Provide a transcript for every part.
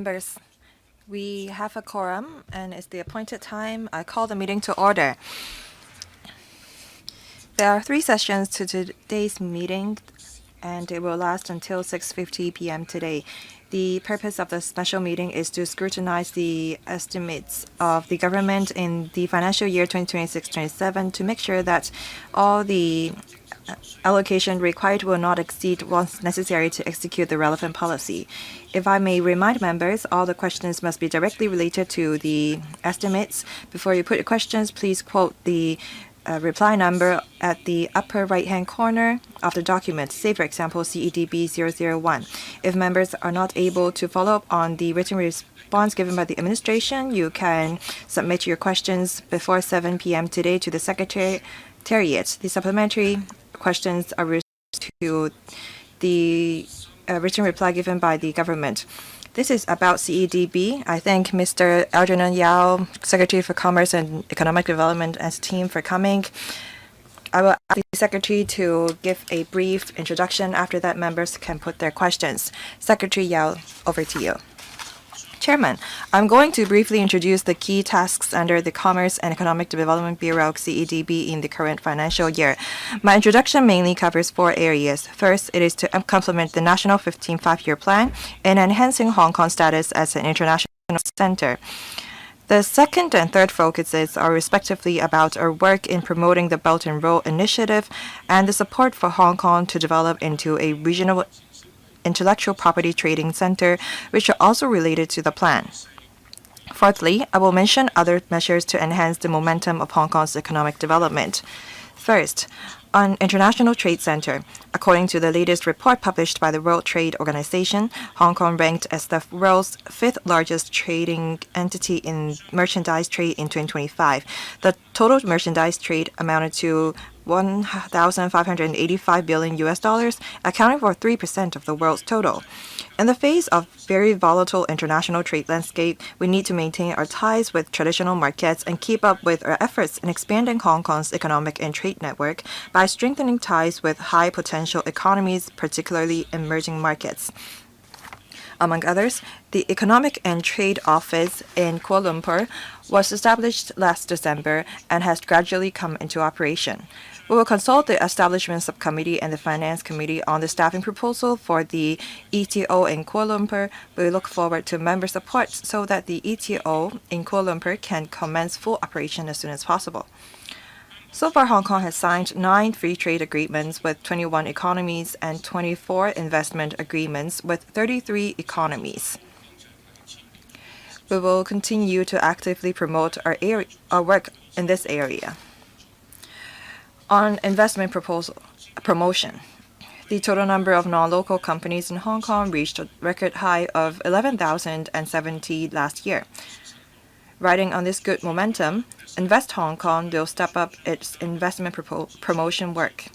Members, we have a quorum and it's the appointed time. I call the meeting to order. There are 3 sessions to today's meeting and it will last until 6:50 p.m. today. The purpose of the special meeting is to scrutinize the estimates of the government in the financial year 2026-27 to make sure that all the allocation required will not exceed what's necessary to execute the relevant policy. If I may remind members, all the questions must be directly related to the estimates. Before you put your questions, please quote the reply number at the upper right-hand corner of the document, say for example CEDB 001. If members are not able to follow up on the written response given by the administration, you can submit your questions before 7 p.m. today to the Secretariat. The supplementary questions are to the written reply given by the government. This is about CEDB. I thank Mr. Algernon Yao, Secretary for Commerce and Economic Development, and his team for coming. I will ask the Secretary to give a brief introduction. After that, members can put their questions. Secretary Yao, over to you. Chairman, I'm going to briefly introduce the key tasks under the Commerce and Economic Development Bureau (CEDB) in the current financial year. My introduction mainly covers 4 areas. First, it is to complement the National 15th Five-Year Plan in enhancing Hong Kong's status as an international center. The second and third focuses are respectively about our work in promoting the Belt and Road Initiative and the support for Hong Kong to develop into a regional intellectual property trading center, which are also related to the plan. Fourthly, I will mention other measures to enhance the momentum of Hong Kong's economic development. First, on International Trade Center, according to the latest report published by the World Trade Organization, Hong Kong ranked as the world's 5th largest trading entity in merchandise trade in 2025. The total merchandise trade amounted to $1,585 billion, accounting for 3% of the world's total. In the face of very volatile international trade landscape, we need to maintain our ties with traditional markets and keep up with our efforts in expanding Hong Kong's economic and trade network by strengthening ties with high potential economies, particularly emerging markets. Among others, the Economic and Trade Office in Kuala Lumpur was established last December and has gradually come into operation. We will consult the Establishment Subcommittee and the Finance Committee on the staffing proposal for the ETO in Kuala Lumpur. We look forward to member support so that the ETO in Kuala Lumpur can commence full operation as soon as possible. So far, Hong Kong has signed 9 free trade agreements with 21 economies and 24 investment agreements with 33 economies. We will continue to actively promote our work in this area. On investment promotion, the total number of non-local companies in Hong Kong reached a record high of 11,070 last year. Riding on this good momentum, Invest Hong Kong will step up its investment promotion work.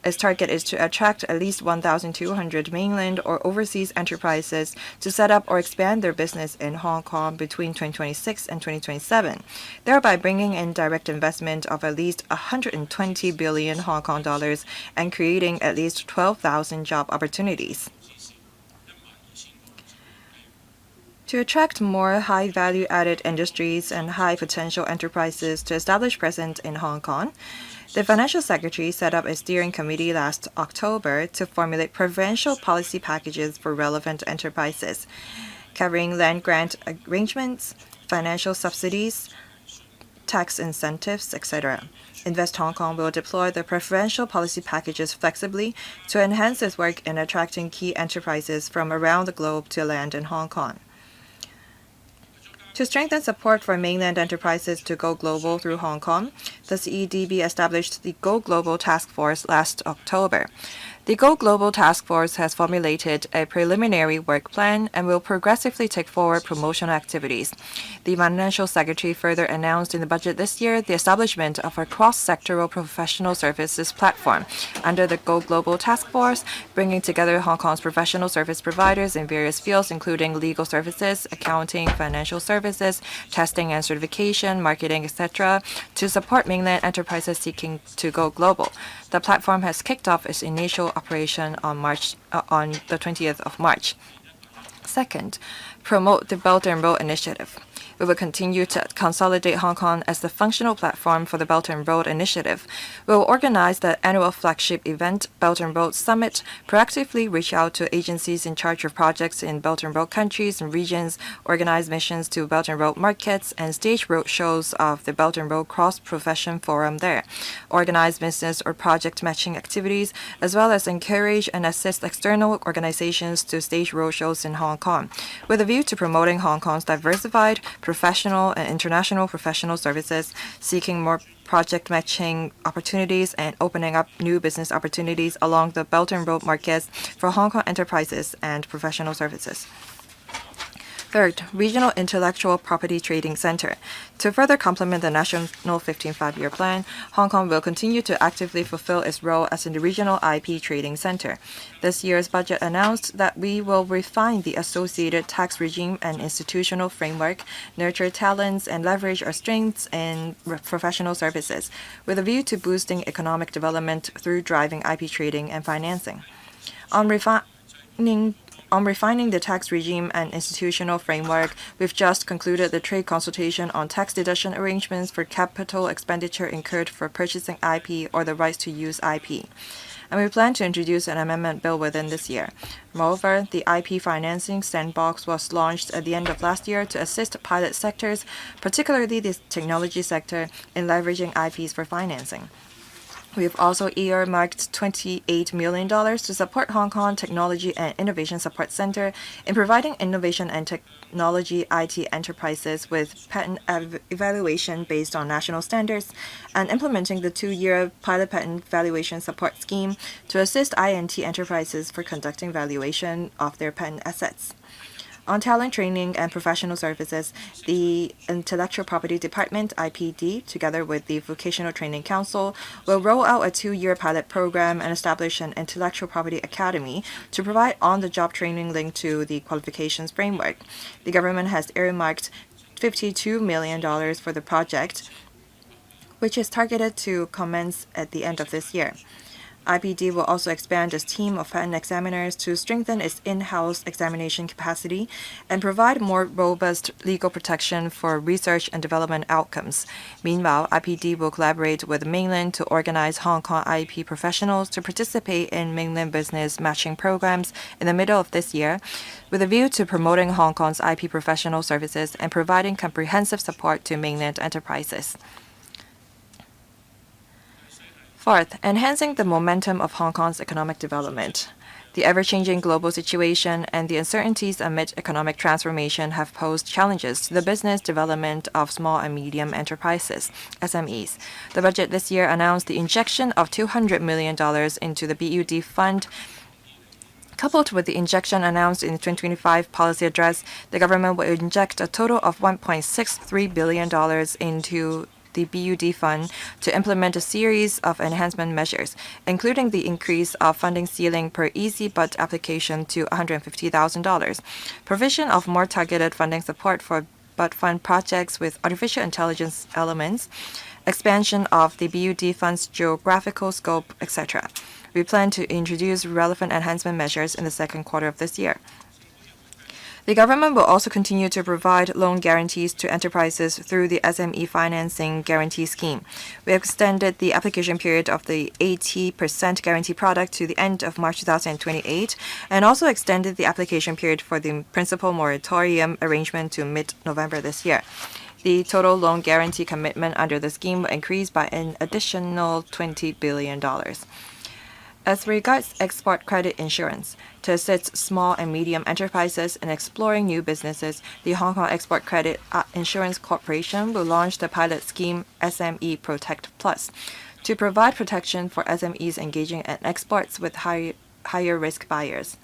Its target is to attract at least 1,200 mainland or overseas enterprises to set up or expand their business in Hong Kong between 2026 and 2027, thereby bringing in direct investment of at least 120 billion Hong Kong dollars and creating at least 12,000 job opportunities. To attract more high value-added industries and high-potential enterprises to establish presence in Hong Kong, the Financial Secretary set up a steering committee last October to formulate provincial policy packages for relevant enterprises, covering land grant arrangements, financial subsidies, tax incentives, etc. Invest Hong Kong will deploy the preferential policy packages flexibly to enhance its work in attracting key enterprises from around the globe to land in Hong Kong. To strengthen support for mainland enterprises to go global through Hong Kong, the CEDB established the Go Global Task Force last October. The Go Global Task Force has formulated a preliminary work plan and will progressively take forward promotional activities. The Financial Secretary further announced in the budget this year the establishment of a cross-sectoral professional services platform under the Go Global Task Force, bringing together Hong Kong's professional service providers in various fields, including legal services, accounting, financial services, testing and certification, marketing, etc., to support mainland enterprises seeking to go global. The platform has kicked off its initial operation on the 20th of March. Second, promote the Belt and Road Initiative. We will continue to consolidate Hong Kong as the functional platform for the Belt and Road Initiative. We will organize the annual flagship event, Belt and Road Summit, proactively reach out to agencies in charge of projects in Belt and Road countries and regions, organize missions to Belt and Road markets, and stage road shows of the Belt and Road Cross-Profession Forum there, organize business or project matching activities, as well as encourage and assist external organizations to stage road shows in Hong Kong, with a view to promoting Hong Kong's diversified, professional and international professional services, seeking more project matching opportunities and opening up new business opportunities along the Belt and Road markets for Hong Kong enterprises and professional services. Third, Regional Intellectual Property Trading Center. To further complement the National 15th Five-Year Plan, Hong Kong will continue to actively fulfill its role as a regional IP trading center. This year's budget announced that we will refine the associated tax regime and institutional framework, nurture talents, and leverage our strengths in professional services, with a view to boosting economic development through driving IP trading and financing. On refining the tax regime and institutional framework, we've just concluded the trade consultation on tax deduction arrangements for capital expenditure incurred for purchasing IP or the rights to use IP. And we plan to introduce an amendment bill within this year. Moreover, the IP financing sandbox was launched at the end of last year to assist pilot sectors, particularly the technology sector, in leveraging IPs for financing. We have also earmarked $28 million to support Hong Kong Technology and Innovation Support Center in providing innovation and technology IT enterprises with patent evaluation based on national standards and implementing the 2-year pilot patent valuation support scheme to assist INT enterprises for conducting valuation of their patent assets. On talent training and professional services, the Intellectual Property Department, IPD, together with the Vocational Training Council, will roll out a 2-year pilot program and establish an Intellectual Property Academy to provide on-the-job training linked to the qualifications framework. The government has earmarked $52 million for the project, which is targeted to commence at the end of this year. IPD will also expand its team of patent examiners to strengthen its in-house examination capacity and provide more robust legal protection for research and development outcomes. Meanwhile, IPD will collaborate with mainland to organize Hong Kong IP professionals to participate in mainland business matching programs in the middle of this year, with a view to promoting Hong Kong's IP professional services and providing comprehensive support to mainland enterprises. Fourth, enhancing the momentum of Hong Kong's economic development. The ever-changing global situation and the uncertainties amid economic transformation have posed challenges to the business development of small and medium enterprises, SMEs. The budget this year announced the injection of $200 million into the BUD fund. Coupled with the injection announced in the 2025 policy address, the government will inject a total of $1.63 billion into the BUD fund to implement a series of enhancement measures, including the increase of funding ceiling per easy bud application to $150,000, provision of more targeted funding support for bud fund projects with artificial intelligence elements, expansion of the BUD fund's geographical scope, etc. We plan to introduce relevant enhancement measures in the second quarter of this year. The government will also continue to provide loan guarantees to enterprises through the SME Financing Guarantee Scheme. We have extended the application period of the 80% guarantee product to the end of March 2028 and also extended the application period for the principal moratorium arrangement to mid-November this year. The total loan guarantee commitment under the scheme will increase by an additional $20 billion. As regards export credit insurance, to assist small and medium enterprises in exploring new businesses, the Hong Kong Export Credit Insurance Corporation will launch the pilot scheme SME Protect Plus to provide protection for SMEs engaging in exports with higher risk buyers.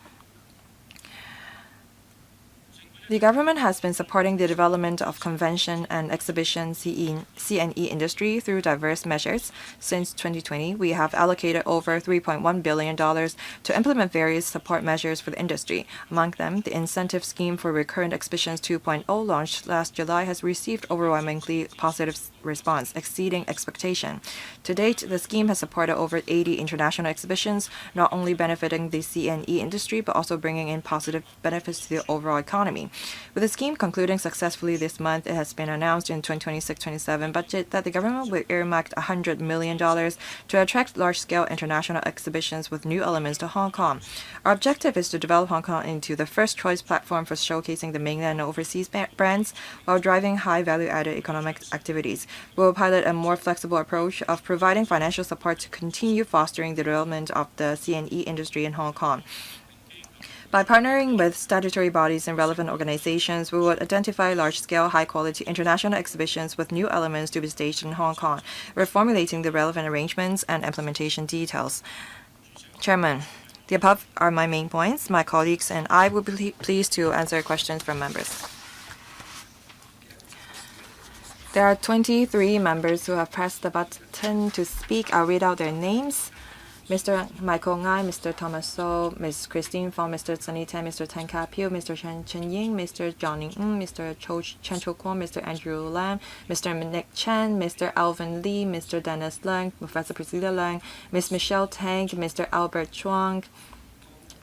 The government has been supporting the development of convention and exhibition CNE industry through diverse measures. Since 2020, we have allocated over $3.1 billion to implement various support measures for the industry. Among them, the incentive scheme for recurrent exhibitions 2.0 launched last July has received overwhelmingly positive response, exceeding expectation. To date, the scheme has supported over 80 international exhibitions, not only benefiting the CNE industry but also bringing in positive benefits to the overall economy. With the scheme concluding successfully this month, it has been announced in 2026-27 budget that the government will earmark $100 million to attract large-scale international exhibitions with new elements to Hong Kong. Our objective is to develop Hong Kong into the first-choice platform for showcasing the mainland and overseas brands while driving high value-added economic activities. We will pilot a more flexible approach of providing financial support to continue fostering the development of the CNE industry in Hong Kong. By partnering with statutory bodies and relevant organizations, we will identify large-scale, high-quality international exhibitions with new elements to be staged in Hong Kong. We're formulating the relevant arrangements and implementation details. Chairman, the above are my main points. My colleagues and I will be pleased to answer questions from members. There are 23 members who have pressed the button to speak. I'll read out their names. Mr. Michael Ngai, Mr. Thomas So, Ms. Christine Fong, Mr. Sunny Tan, Mr. Tan Ka Piu, Mr. Chen Ying, Mr. Johnny Ng, Mr. Chen Cho Kwon, Mr. Andrew Lam, Mr. Nick Chen, Mr. Alvin Lee, Mr. Dennis Leung, Professor Priscilla Leung, Ms. Michelle Tang, Mr. Albert Chuang,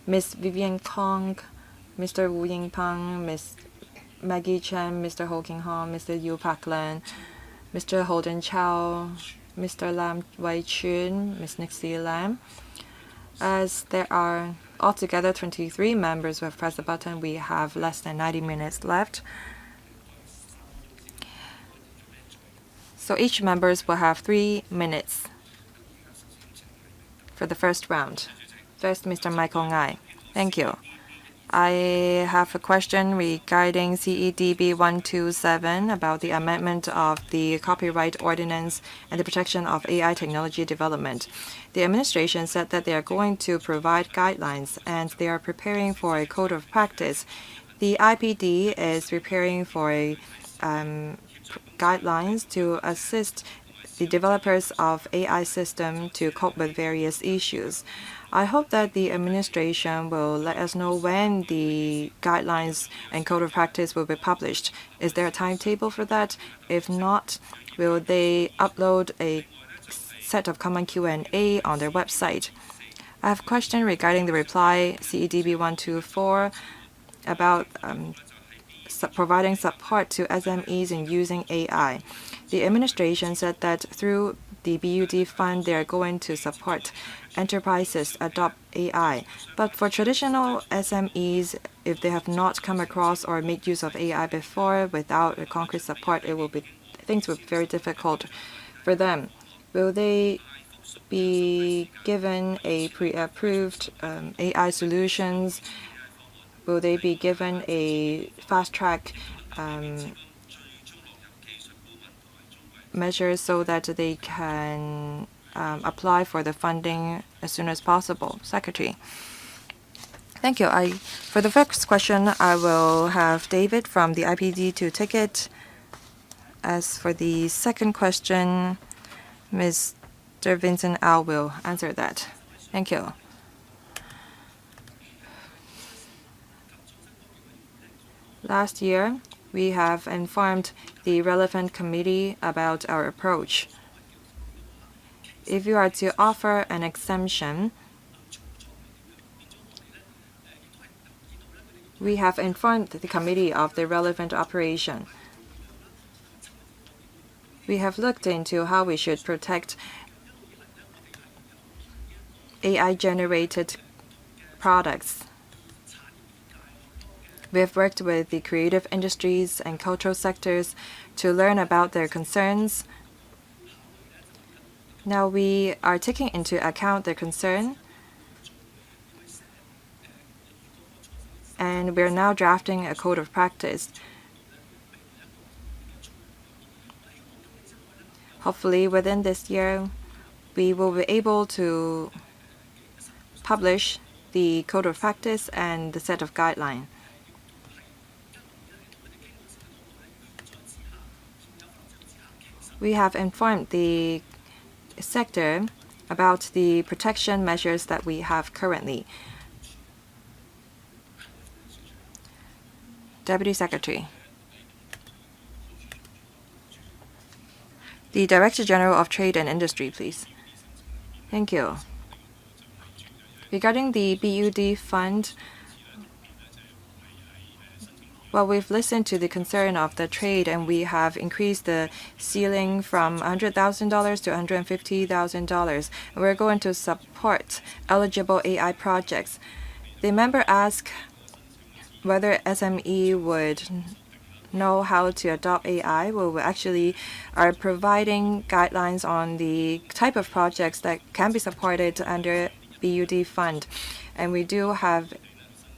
Ms. Vivian Kong, Mr. Wu Yingpeng, Ms. Maggie Chen, Mr. Ho King Hong, Mr. Yu Pak Lan, Mr. Holden Chow, Mr. Lam Wei Chun, Ms. Nixie Lam. As there are altogether 23 members who have pressed the button, we have less than 90 minutes left. So each member will have 3 minutes for the first round. First, Mr. Michael Ngai. Thank you. I have a question regarding CEDB 127 about the amendment of the Copyright Ordinance and the protection of AI technology development. The administration said that they are going to provide guidelines and they are preparing for a code of practice. The IPD is preparing for a guidelines to assist the developers of AI system to cope with various issues. I hope that the administration will let us know when the guidelines and code of practice will be published. Is there a timetable for that? If not, will they upload a set of common Q&A on their website? I have a question regarding the reply CEDB 124 about providing support to SMEs in using AI. The administration said that through the BUD fund, they are going to support enterprises adopt AI. But for traditional SMEs, if they have not come across or made use of AI before, without a concrete support, things will be very difficult for them. Will they be given a pre-approved AI solutions? Will they be given a fast-track measures so that they can apply for the funding as soon as possible? Secretary. Thank you. For the first question, I will have David from the IPD to take it. As for the second question, Mr. Vincent Au will answer that. Thank you. Last year, we have informed the relevant committee about our approach. If you are to offer an exemption, we have informed the committee of the relevant operation. We have looked into how we should protect AI-generated products. We have worked with the creative industries and cultural sectors to learn about their concerns. Now we are taking into account their concern, and we are now drafting a code of practice. Hopefully within this year, we will be able to publish the code of practice and the set of guidelines. We have informed the sector about the protection measures that we have currently. Deputy Secretary. The Director General of Trade and Industry, please. Thank you. Regarding the BUD fund, well, we've listened to the concern of the trade, and we have increased the ceiling from $100,000 to $150,000. We're going to support eligible AI projects. The member asked whether SME would know how to adopt AI. Well, we actually are providing guidelines on the type of projects that can be supported under BUD fund. And we do have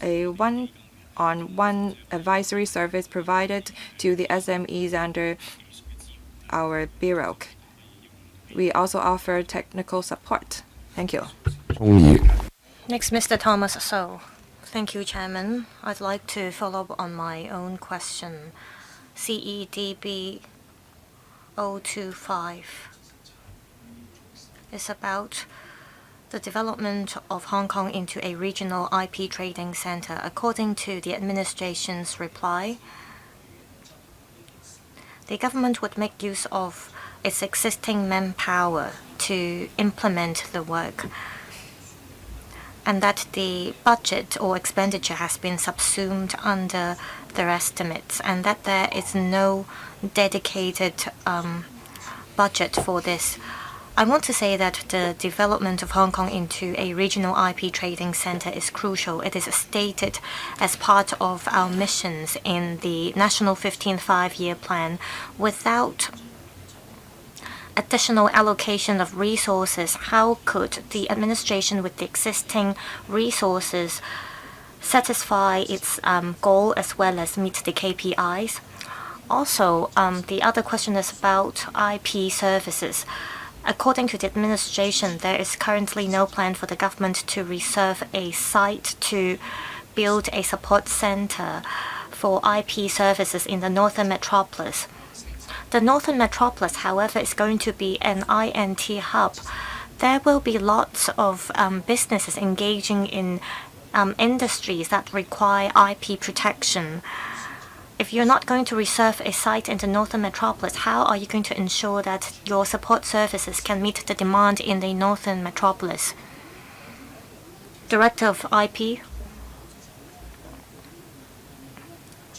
a one-on-one advisory service provided to the SMEs under our bureau. We also offer technical support. Thank you. Next, Mr. Thomas So. Thank you, Chairman. I'd like to follow up on my own question. CEDB 025 is about the development of Hong Kong into a regional IP trading center. According to the administration's reply, the government would make use of its existing manpower to implement the work, and that the budget or expenditure has been subsumed under their estimates, and that there is no dedicated budget for this. I want to say that the development of Hong Kong into a regional IP trading center is crucial. It is stated as part of our missions in the National 15th Five-Year Plan. Without additional allocation of resources, how could the administration with the existing resources satisfy its goal as well as meet the KPIs? Also, the other question is about IP services. According to the administration, there is currently no plan for the government to reserve a site to build a support center for IP services in the Northern Metropolis. The Northern Metropolis, however, is going to be an INT hub. There will be lots of businesses engaging in industries that require IP protection. If you're not going to reserve a site in the Northern Metropolis, how are you going to ensure that your support services can meet the demand in the Northern Metropolis? Director of IP.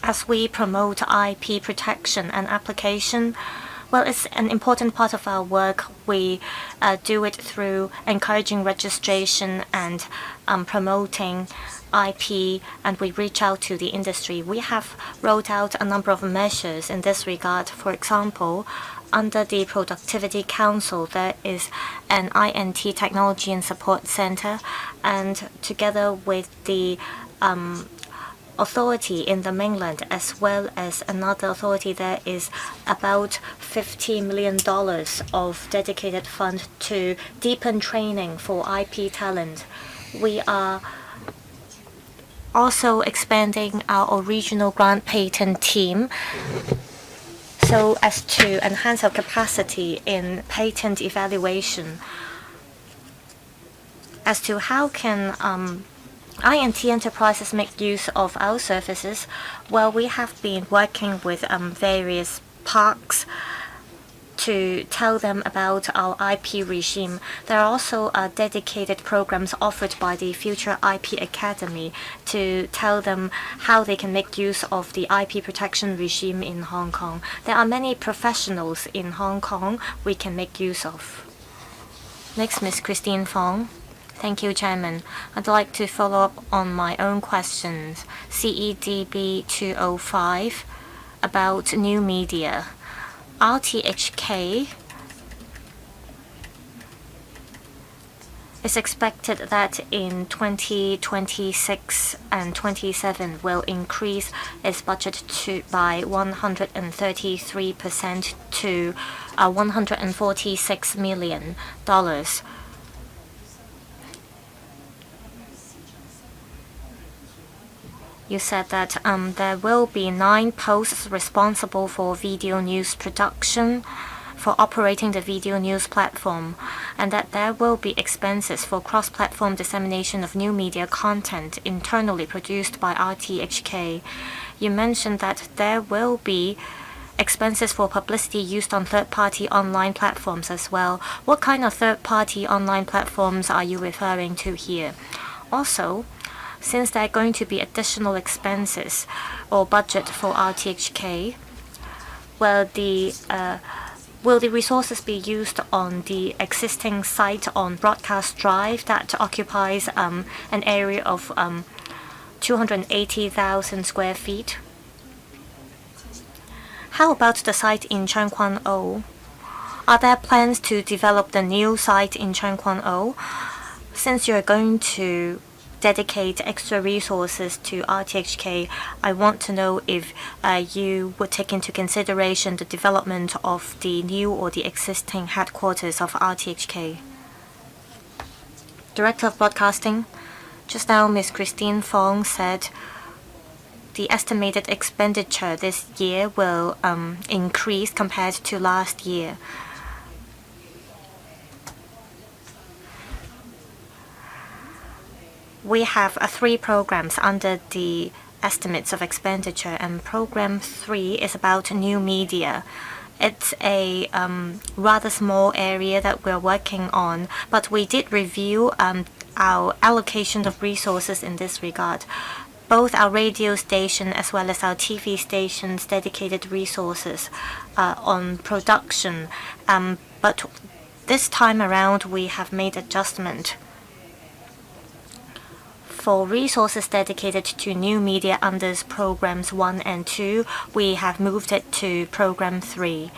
As we promote IP protection and application, well, it's an important part of our work. We do it through encouraging registration and promoting IP, and we reach out to the industry. We have rolled out a number of measures in this regard. For example, under the Productivity Council, there is an INT Technology and Support Center, and together with the authority in the mainland as well as another authority, there is about $50 million of dedicated fund to deepen training for IP talent. We are also expanding our original grant patent team so as to enhance our capacity in patent evaluation. As to how can INT enterprises make use of our services, well, we have been working with various parks to tell them about our IP regime. There are also dedicated programs offered by the Future IP Academy to tell them how they can make use of the IP protection regime in Hong Kong. There are many professionals in Hong Kong we can make use of. Next, Ms. Christine Fong. Thank you, Chairman. I'd like to follow up on my own questions. CEDB 205 about new media. RTHK is expected that in 2026 and 27 will increase its budget by 133% to $146 million. You said that there will be 9 posts responsible for video news production for operating the video news platform, and that there will be expenses for cross-platform dissemination of new media content internally produced by RTHK. You mentioned that there will be expenses for publicity used on third-party online platforms as well. What kind of third-party online platforms are you referring to here? Also, since there are going to be additional expenses or budget for RTHK, will the resources be used on the existing site on Broadcast Drive that occupies an area of 280,000 square feet? How about the site in Cheung Kwan O? Are there plans to develop the new site in Cheung Kwan O? Since you're going to dedicate extra resources to RTHK, I want to know if you would take into consideration the development of the new or the existing headquarters of RTHK. Director of Broadcasting, just now Ms. Christine Fong said the estimated expenditure this year will increase compared to last year. We have 3 programs under the estimates of expenditure, and program 3 is about new media. It's a rather small area that we're working on, but we did review our allocation of resources in this regard. Both our radio station as well as our TV stations dedicated resources on production, but this time around we have made adjustment. For resources dedicated to new media under programs 1 and 2, we have moved it to program 3.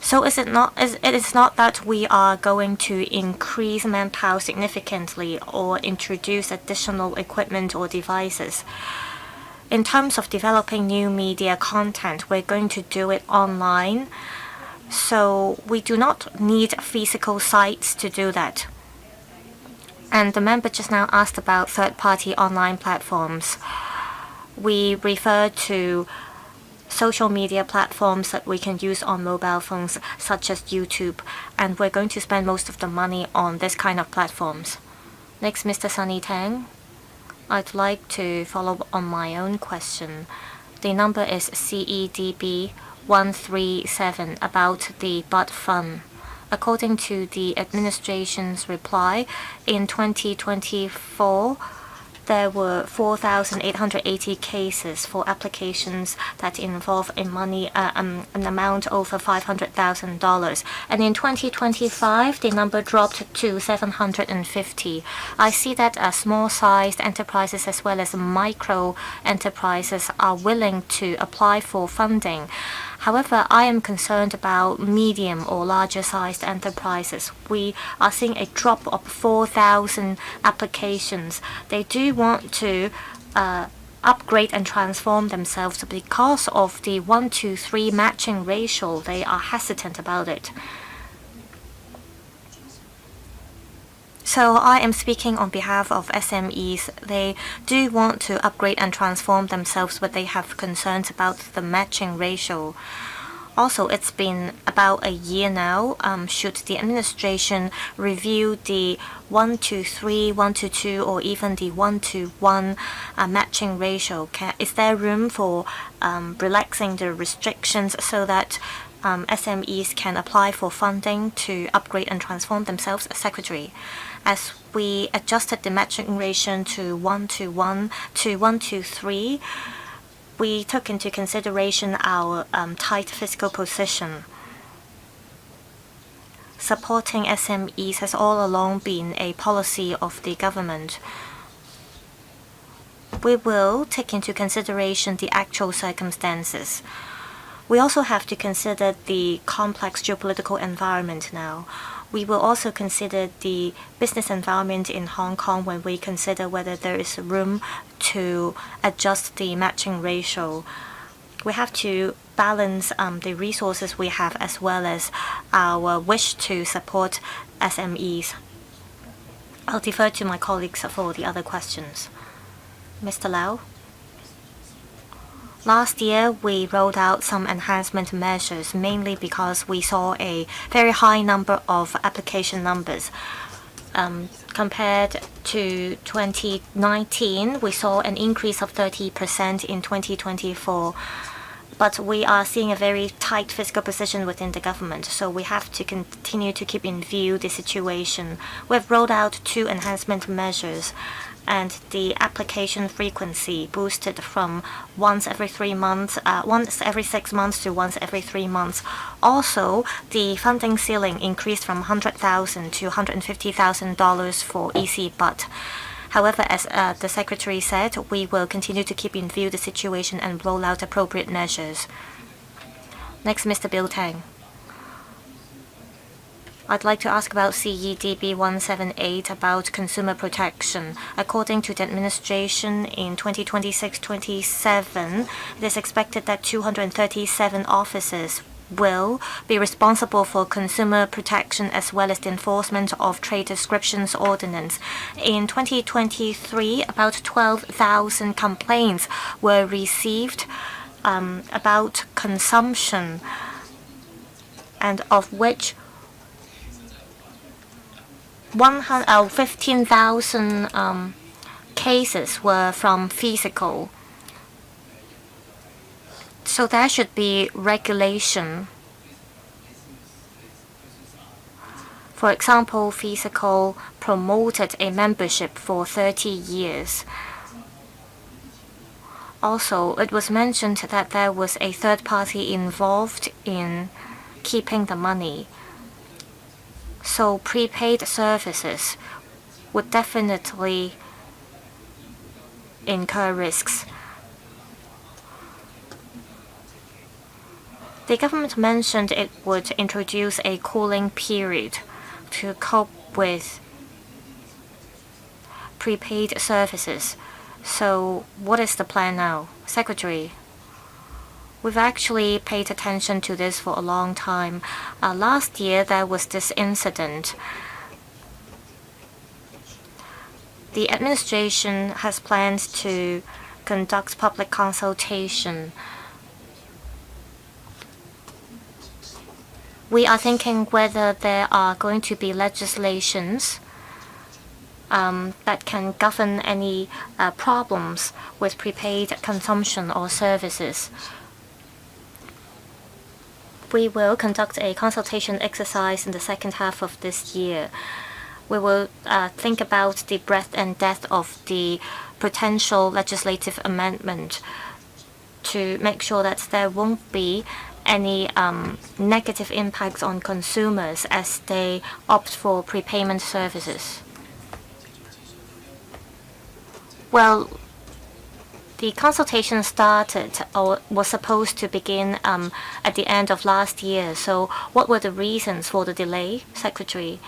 So it is not that we are going to increase manpower significantly or introduce additional equipment or devices. In terms of developing new media content, we're going to do it online. So we do not need physical sites to do that. And the member just now asked about third-party online platforms. We refer to social media platforms that we can use on mobile phones, such as YouTube, and we're going to spend most of the money on this kind of platforms. Next, Mr. Sunny Tang. I'd like to follow up on my own question. The number is CEDB 137 about the Bud Fund. According to the administration's reply, in 2024, there were 4,880 cases for applications that involve an amount over $500,000. And in 2025, the number dropped to 750. I see that small-sized enterprises as well as micro enterprises are willing to apply for funding. However, I am concerned about medium or larger sized enterprises. We are seeing a drop of 4,000 applications. They do want to upgrade and transform themselves, but because of the 1-to-3 matching ratio, they are hesitant about it. So I am speaking on behalf of SMEs. They do want to upgrade and transform themselves, but they have concerns about the matching ratio. Also, it's been about a year now. Should the administration review the 1-to-3, 1-to-2, or even the 1-to-1 matching ratio? Is there room for relaxing the restrictions so that SMEs can apply for funding to upgrade and transform themselves? Secretary, as we adjusted the matching ratio to 1-to-1 to 1-to-3, we took into consideration our tight fiscal position. Supporting SMEs has all along been a policy of the government. We will take into consideration the actual circumstances. We also have to consider the complex geopolitical environment now. We will also consider the business environment in Hong Kong when we consider whether there is room to adjust the matching ratio. We have to balance the resources we have as well as our wish to support SMEs. I'll defer to my colleagues for the other questions. Mr. Lau? Last year, we rolled out some enhancement measures, mainly because we saw a very high number of application numbers. Compared to 2019, we saw an increase of 30% in 2024. But we are seeing a very tight fiscal position within the government, so we have to continue to keep in view the situation. We've rolled out 2 enhancement measures, and the application frequency boosted from once every 6 months to once every 3 months. Also, the funding ceiling increased from $100,000 to $150,000 for EC Butt. However, as the Secretary said, we will continue to keep in view the situation and roll out appropriate measures. Next, Mr. Bill Tang. I'd like to ask about CEDB 178 about consumer protection. According to the administration, in 2026-27, it is expected that 237 officers will be responsible for consumer protection as well as the enforcement of trade descriptions ordinance. In 2023, about 12,000 complaints were received about consumption, and of which 15,000 cases were from physical. So there should be regulation. For example, physical promoted a membership for 30 years. Also, it was mentioned that there was a third party involved in keeping the money. So prepaid services would definitely incur risks. The government mentioned it would introduce a cooling period to cope with prepaid services. So what is the plan now? Secretary, we've actually paid attention to this for a long time. Last year, there was this incident. The administration has plans to conduct public consultation. We are thinking whether there are going to be legislations that can govern any problems with prepaid consumption or services. We will conduct a consultation exercise in the second half of this year. We will think about the breadth and depth of the potential legislative amendment to make sure that there won't be any negative impacts on consumers as they opt for prepayment services. Well, the consultation started or was supposed to begin at the end of last year. So what were the reasons for the delay, Secretary?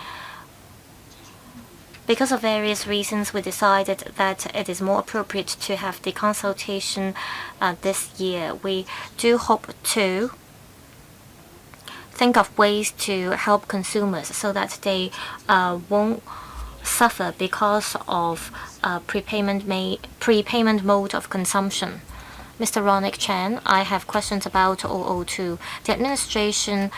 Because of various reasons, we decided that it is more appropriate to have the consultation this year. We do hope to think of ways to help consumers so that they won't suffer because of prepayment mode of consumption. Mr. Ronick Chan, I have questions about 002. The administration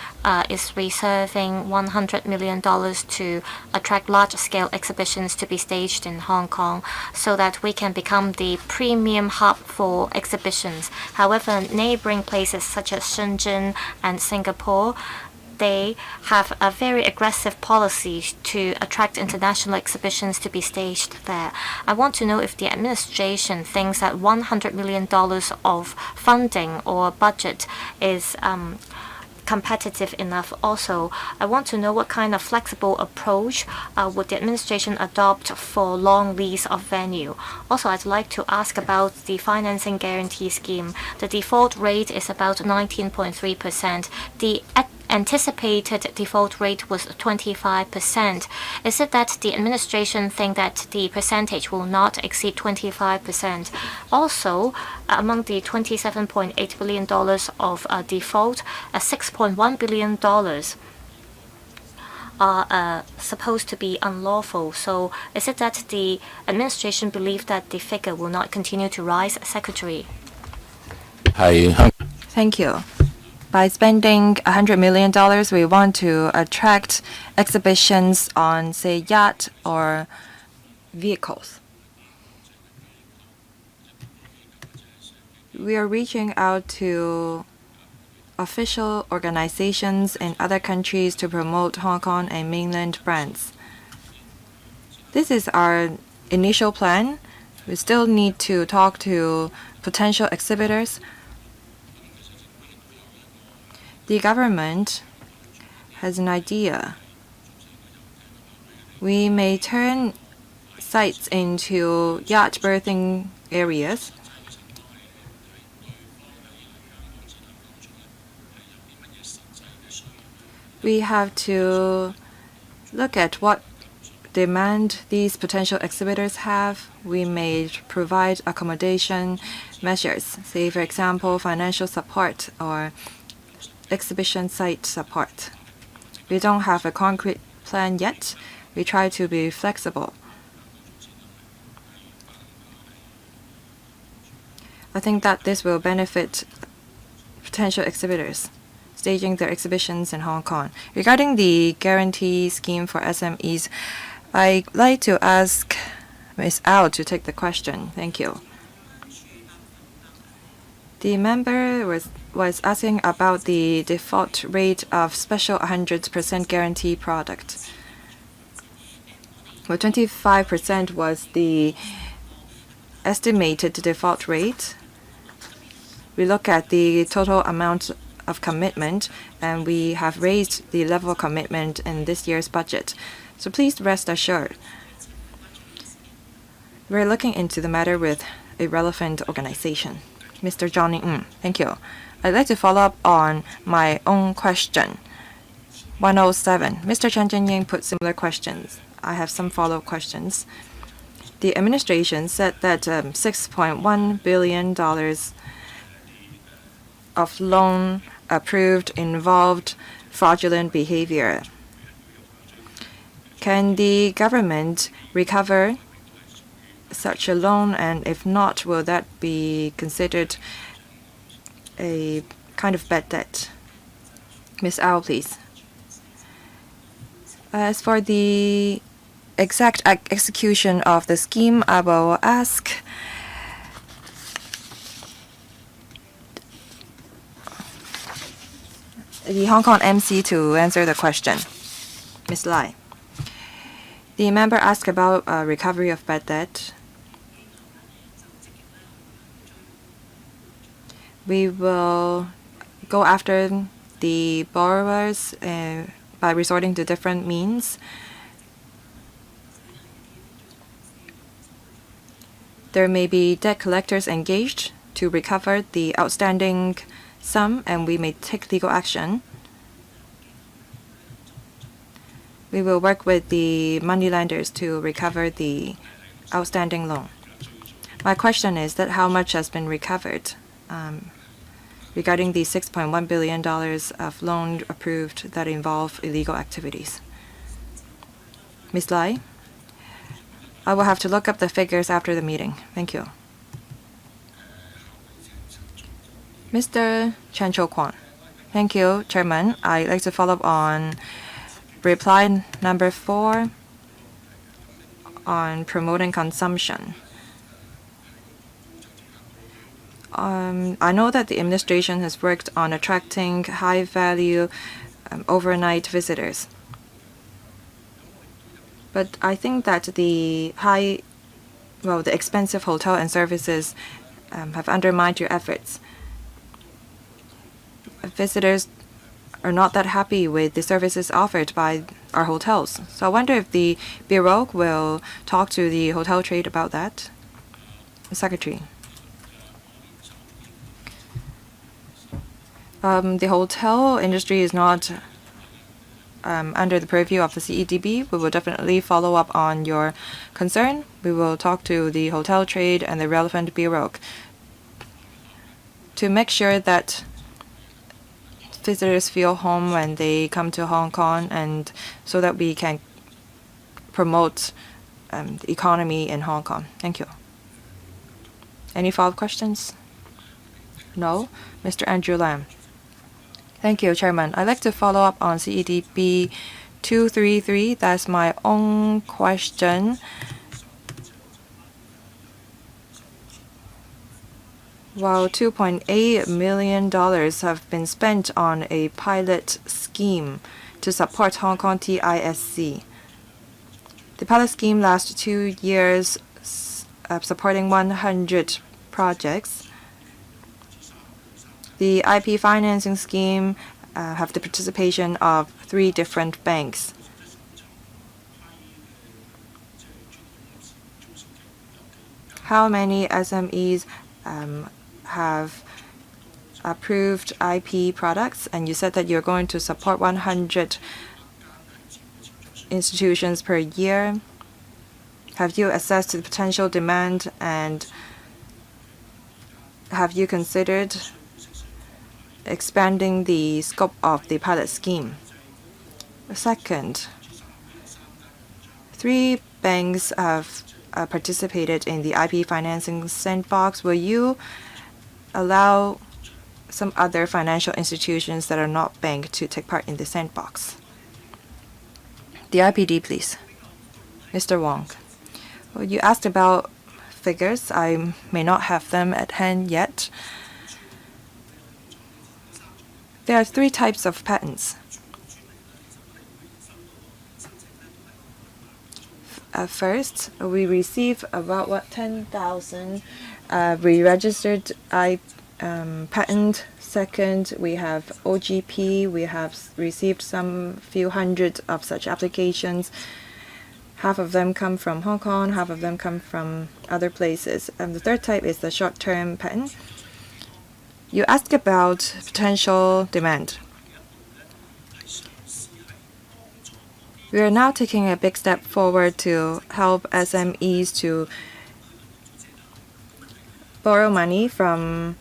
is reserving $100 million to attract large-scale exhibitions to be staged in Hong Kong so that we can become the premium hub for exhibitions. However, neighboring places such as Shenzhen and Singapore, they have a very aggressive policy to attract international exhibitions to be staged there. I want to know if the administration thinks that $100 million of funding or budget is competitive enough. Also, I want to know what kind of flexible approach would the administration adopt for long lease of venue. Also, I'd like to ask about the financing guarantee scheme. The default rate is about 19.3%. The anticipated default rate was 25%. Is it that the administration think that the percentage will not exceed 25%? Also, among the $27.8 billion of default, $6.1 billion are supposed to be unlawful. So is it that the administration believes that the figure will not continue to rise, Secretary? Thank you. By spending $100 million, we want to attract exhibitions on, say, yacht or vehicles. We are reaching out to official organizations in other countries to promote Hong Kong and mainland brands. This is our initial plan. We still need to talk to potential exhibitors. The government has an idea. We may turn sites into yacht berthing areas. We have to look at what demand these potential exhibitors have. We may provide accommodation measures, say, for example, financial support or exhibition site support. We don't have a concrete plan yet. We try to be flexible. I think that this will benefit potential exhibitors staging their exhibitions in Hong Kong. Regarding the guarantee scheme for SMEs, I'd like to ask Ms. Ao to take the question. Thank you. The member was asking about the default rate of special 100% guarantee product. Well, 25% was the estimated default rate. We look at the total amount of commitment, and we have raised the level of commitment in this year's budget. So please rest assured. We're looking into the matter with a relevant organization. Mr. Johnny Ng, thank you. I'd like to follow up on my own question. 107. Mr. Chen Jinying put similar questions. I have some follow-up questions. The administration said that $6.1 billion of loan approved involved fraudulent behavior. Can the government recover such a loan, and if not, will that be considered a kind of bad debt? Ms. Ao, please. As for the exact execution of the scheme, I will ask the Hong Kong MC to answer the question. Ms. Lai. The member asked about recovery of bad debt. We will go after the borrowers by resorting to different means. There may be debt collectors engaged to recover the outstanding sum, and we may take legal action. We will work with the moneylenders to recover the outstanding loan. My question is that how much has been recovered regarding the $6.1 billion of loan approved that involve illegal activities? Ms. Lai? I will have to look up the figures after the meeting. Thank you. Mr. Chan Cho-Kwan. Thank you, Chairman. I'd like to follow up on reply number 4 on promoting consumption. I know that the administration has worked on attracting high-value overnight visitors. But I think that the expensive hotel and services have undermined your efforts. Visitors are not that happy with the services offered by our hotels. So I wonder if the Bureau will talk to the hotel trade about that. Secretary. The hotel industry is not under the purview of the CEDB. We will definitely follow up on your concern. We will talk to the hotel trade and the relevant bureau to make sure that visitors feel home when they come to Hong Kong, and so that we can promote the economy in Hong Kong. Thank you. Any follow-up questions? No. Mr. Andrew Lam. Thank you, Chairman. I'd like to follow up on CEDB 233. That's my own question. While $2.8 million have been spent on a pilot scheme to support Hong Kong TISC. The pilot scheme lasts 2 years, supporting 100 projects. The IP financing scheme have the participation of 3 different banks. How many SMEs have approved IP products? And you said that you're going to support 100 institutions per year. Have you assessed the potential demand, and have you considered expanding the scope of the pilot scheme? Second, 3 banks have participated in the IP financing sandbox. Will you allow some other financial institutions that are not bank to take part in the sandbox? The IPD, please. Mr. Wong. Well, you asked about figures. I may not have them at hand yet. There are 3 types of patents. First, we receive about 10,000 re-registered patent. Second, we have OGP. We have received some few hundred of such applications. Half of them come from Hong Kong, half of them come from other places. The third type is the short-term patent. You asked about potential demand. We are now taking a big step forward to help SMEs to borrow money from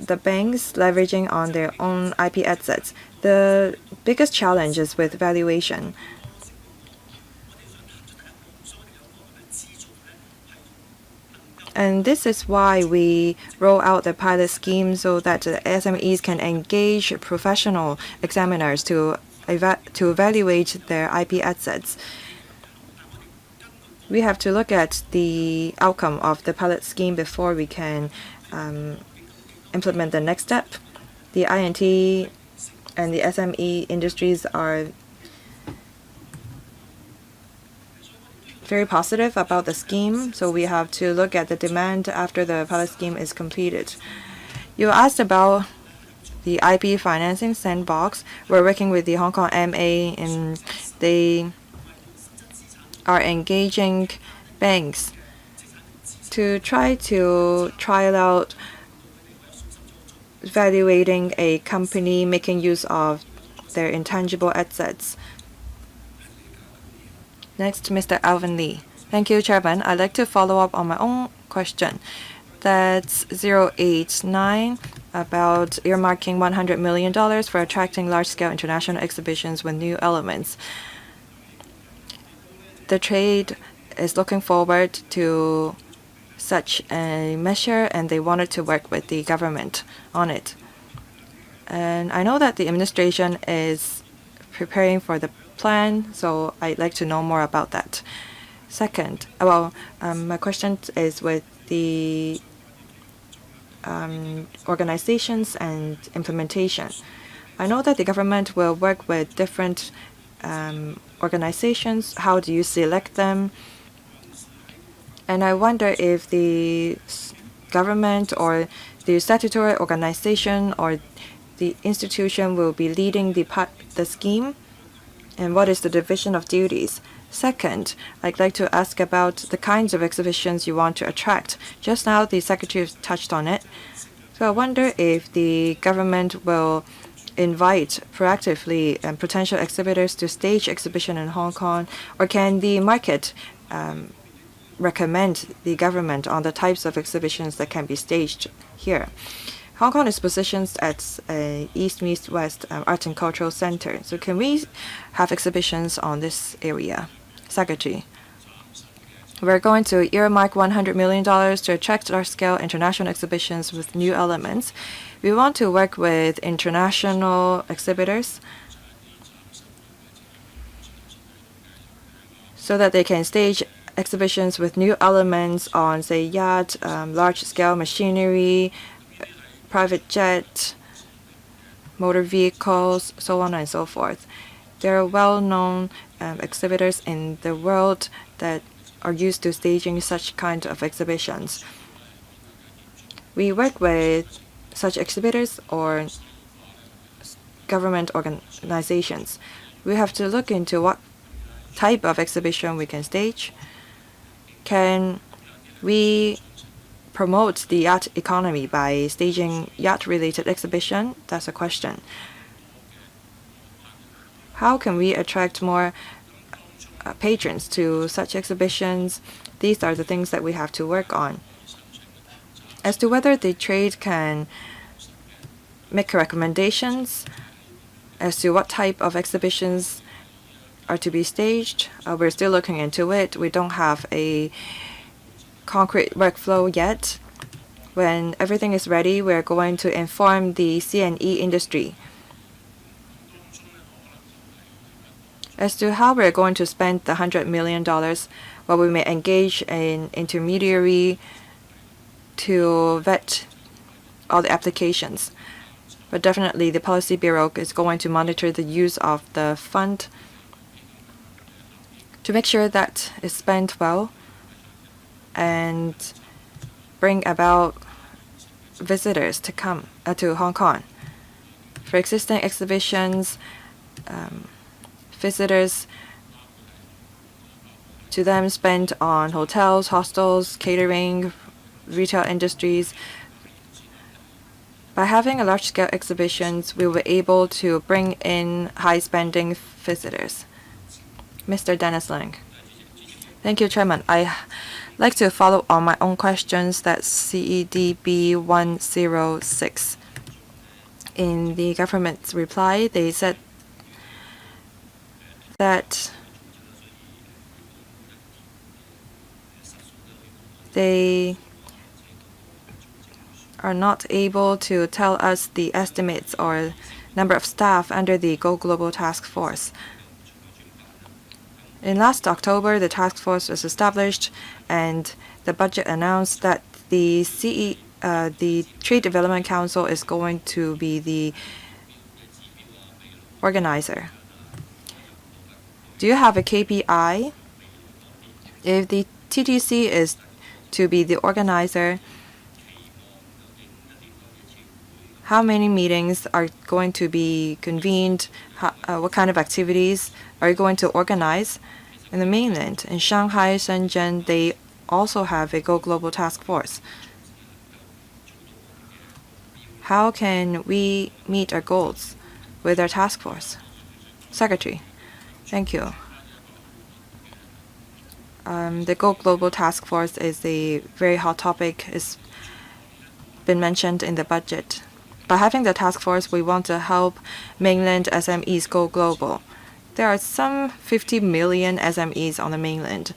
the banks, leveraging on their own IP assets. The biggest challenge is with valuation. And this is why we roll out the pilot scheme so that the SMEs can engage professional examiners to evaluate their IP assets. We have to look at the outcome of the pilot scheme before we can implement the next step. The INT and the SME industries are very positive about the scheme, so we have to look at the demand after the pilot scheme is completed. You asked about the IP financing sandbox. We're working with the Hong Kong MA, and they are engaging banks to trial out evaluating a company making use of their intangible assets. Next, Mr. Alvin Lee. Thank you, Chairman. I'd like to follow up on my own question. That's 089 about earmarking $100 million for attracting large-scale international exhibitions with new elements. The trade is looking forward to such a measure, and they wanted to work with the government on it. And I know that the administration is preparing for the plan, so I'd like to know more about that. Second, my question is with the organizations and implementation. I know that the government will work with different organizations. How do you select them? And I wonder if the government or the statutory organization or the institution will be leading the scheme, and what is the division of duties. Second, I'd like to ask about the kinds of exhibitions you want to attract. Just now, the Secretary touched on it. So I wonder if the government will invite proactively potential exhibitors to stage exhibition in Hong Kong, or can the market recommend the government on the types of exhibitions that can be staged here? Hong Kong is positioned as a East-West art and cultural center. So can we have exhibitions on this area? Secretary. We're going to earmark $100 million to attract large-scale international exhibitions with new elements. We want to work with international exhibitors so that they can stage exhibitions with new elements on, say, yacht, large-scale machinery, private jet, motor vehicles, so on and so forth. There are well-known exhibitors in the world that are used to staging such kind of exhibitions. We work with such exhibitors or government organizations. We have to look into what type of exhibition we can stage. Can we promote the yacht economy by staging yacht-related exhibition? That's a question. How can we attract more patrons to such exhibitions? These are the things that we have to work on. As to whether the trade can make recommendations as to what type of exhibitions are to be staged, we're still looking into it. We don't have a concrete workflow yet. When everything is ready, we're going to inform the C&E industry. As to how we're going to spend the $100 million, well, we may engage an intermediary to vet all the applications. But definitely the Policy Bureau is going to monitor the use of the fund to make sure that it's spent well and bring about visitors to come to Hong Kong. For existing exhibitions, visitors to them spend on hotels, hostels, catering, retail industries. By having a large-scale exhibitions, we were able to bring in high-spending visitors. Mr. Dennis Ling. Thank you, Chairman. I like to follow on my own questions. That's CEDB 106. In the government's reply, they said that they are not able to tell us the estimates or number of staff under the Go Global Task Force. In last October, the task force was established, and the budget announced that the Trade Development Council is going to be the organizer. Do you have a KPI? If the TDC is to be the organizer, how many meetings are going to be convened? What kind of activities are you going to organize? In the mainland, in Shanghai, Shenzhen, they also have a Go Global Task Force. How can we meet our goals with our task force? Secretary, thank you. The Go Global Task Force is a very hot topic. It's been mentioned in the budget. By having the task force, we want to help mainland SMEs go global. There are some 50 million SMEs on the mainland.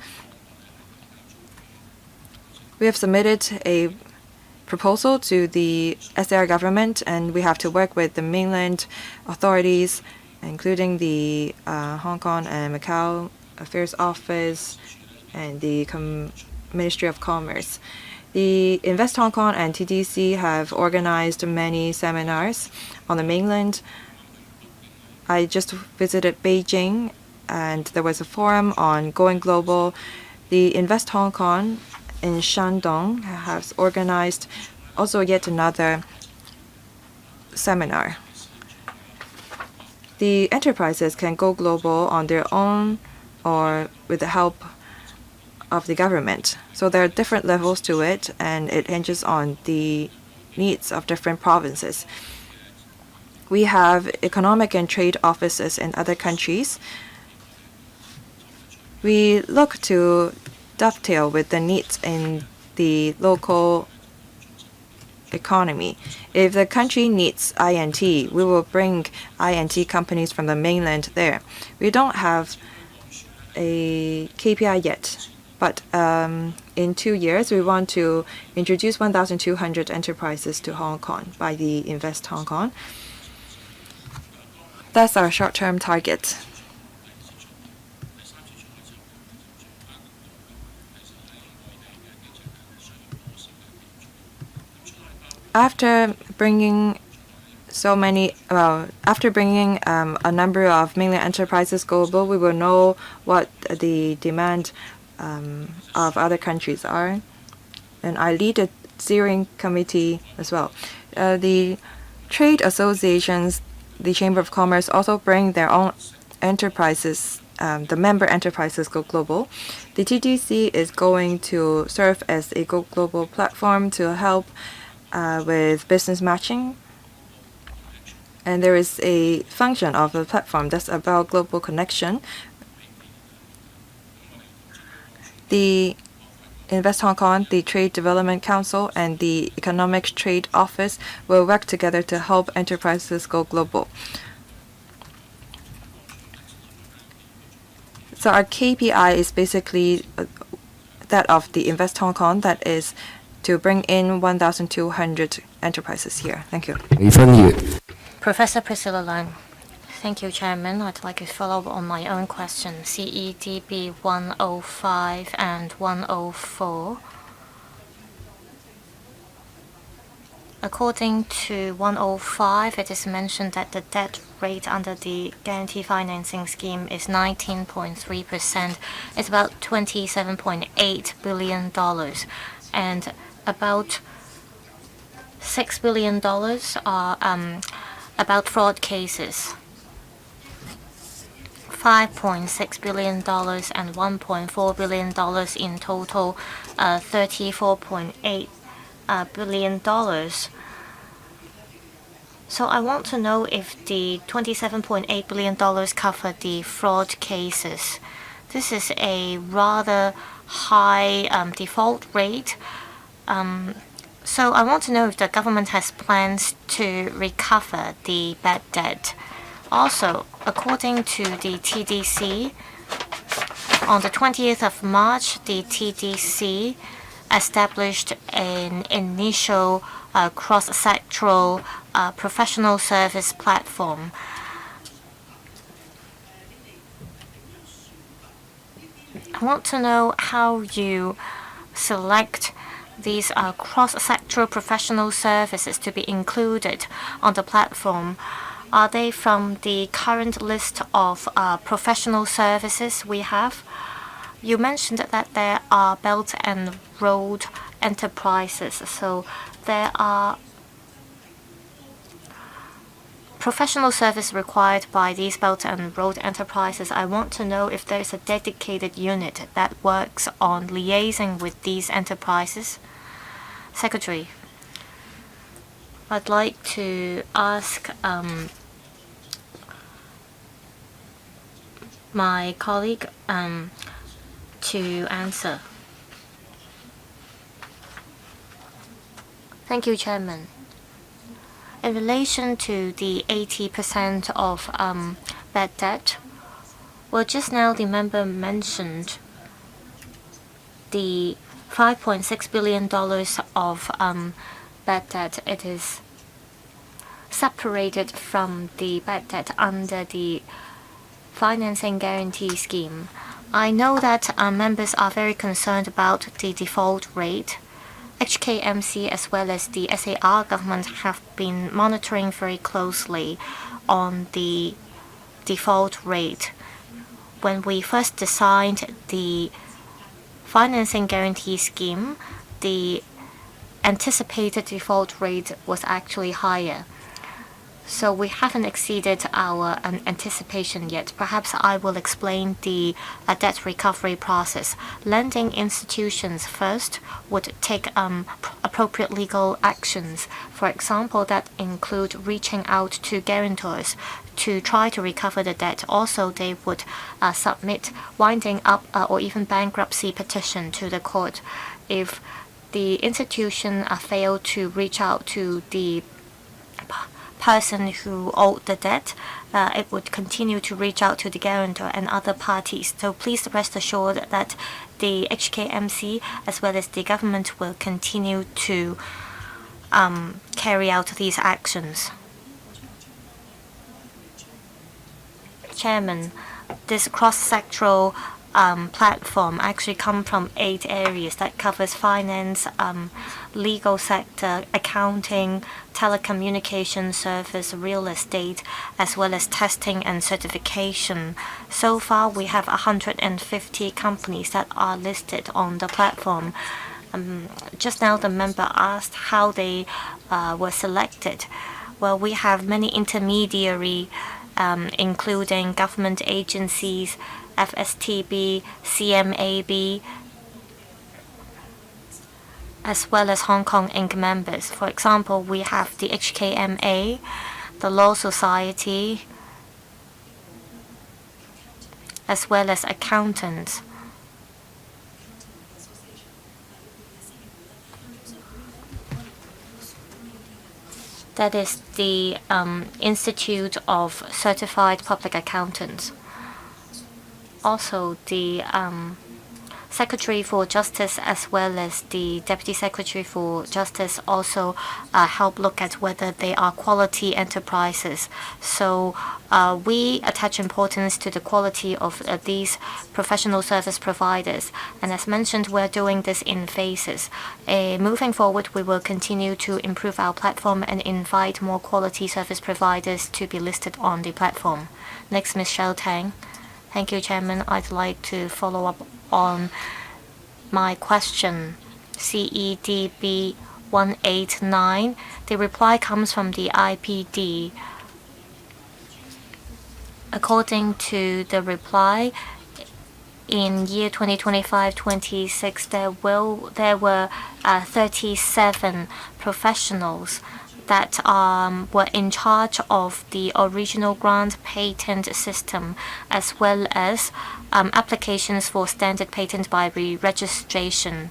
We have submitted a proposal to the SAR government, and we have to work with the mainland authorities, including the Hong Kong and Macau Affairs Office and the Ministry of Commerce. The Invest Hong Kong and TDC have organized many seminars on the mainland. I just visited Beijing, and there was a forum on going global. The Invest Hong Kong in Shandong has organized also yet another seminar. The enterprises can go global on their own or with the help of the government. So there are different levels to it, and it hinges on the needs of different provinces. We have economic and trade offices in other countries. We look to dovetail with the needs in the local economy. If the country needs INT, we will bring INT companies from the mainland there. We don't have a KPI yet. But in 2 years, we want to introduce 1,200 enterprises to Hong Kong by the Invest Hong Kong. That's our short-term target. After bringing a number of mainland enterprises global, we will know what the demand of other countries are. And I lead a steering committee as well. The trade associations, the Chamber of Commerce, also bring their own enterprises. The member enterprises go global. The TDC is going to serve as a go global platform to help with business matching. And there is a function of the platform that's about global connection. The Invest Hong Kong, the Trade Development Council, and the Economic Trade Office will work together to help enterprises go global. So our KPI is basically that of the Invest Hong Kong, that is to bring in 1,200 enterprises here. Thank you. Professor Priscilla Lang. Thank you, Chairman. I'd like to follow up on my own question. CEDB 105 and 104. According to 105, it is mentioned that the debt rate under the guarantee financing scheme is 19.3%. It's about $27.8 billion. And about $6 billion are about fraud cases. $5.6 billion and $1.4 billion in total, $34.8 billion. So I want to know if the $27.8 billion cover the fraud cases. This is a rather high default rate. So I want to know if the government has plans to recover the bad debt. Also, according to the TDC, on the 20th of March, the TDC established an initial cross-sectoral professional service platform. I want to know how you select these cross-sectoral professional services to be included on the platform. Are they from the current list of professional services we have? You mentioned that there are Belt and Road enterprises, so there are professional service required by these Belt and Road enterprises. I want to know if there is a dedicated unit that works on liaising with these enterprises. Secretary, I'd like to ask my colleague to answer. Thank you, Chairman. In relation to the 80% of bad debt, well, just now the member mentioned the $5.6 billion of bad debt. It is separated from the bad debt under the financing guarantee scheme. I know that members are very concerned about the default rate. HKMC as well as the SAR government have been monitoring very closely on the default rate. When we first designed the financing guarantee scheme, the anticipated default rate was actually higher. So we haven't exceeded our anticipation yet. Perhaps I will explain the debt recovery process. Lending institutions first would take appropriate legal actions. For example, that include reaching out to guarantors to try to recover the debt. Also, they would submit winding up or even bankruptcy petition to the court. If the institution failed to reach out to the person who owed the debt, it would continue to reach out to the guarantor and other parties. So please rest assured that the HKMC as well as the government will continue to carry out these actions. Chairman, this cross-sectoral platform actually come from 8 areas that covers finance, legal sector, accounting, telecommunication service, real estate, as well as testing and certification. So far, we have 150 companies that are listed on the platform. Just now, the member asked how they were selected. Well, we have many intermediary, including government agencies, FSTB, CMAB, as well as Hong Kong Inc. members. For example, we have the HKMA, the Law Society, as well as accountants. That is the Institute of Certified Public Accountants. Also, the Secretary for Justice as well as the Deputy Secretary for Justice also help look at whether they are quality enterprises. So we attach importance to the quality of these professional service providers. And as mentioned, we're doing this in phases. Moving forward, we will continue to improve our platform and invite more quality service providers to be listed on the platform. Next, Ms. Shell Tang. Thank you, Chairman. I'd like to follow up on my question. CEDB 189. The reply comes from the IPD. According to the reply, in year 2025-26, there were 37 professionals that were in charge of the original grant patent system, as well as applications for standard patent by re-registration.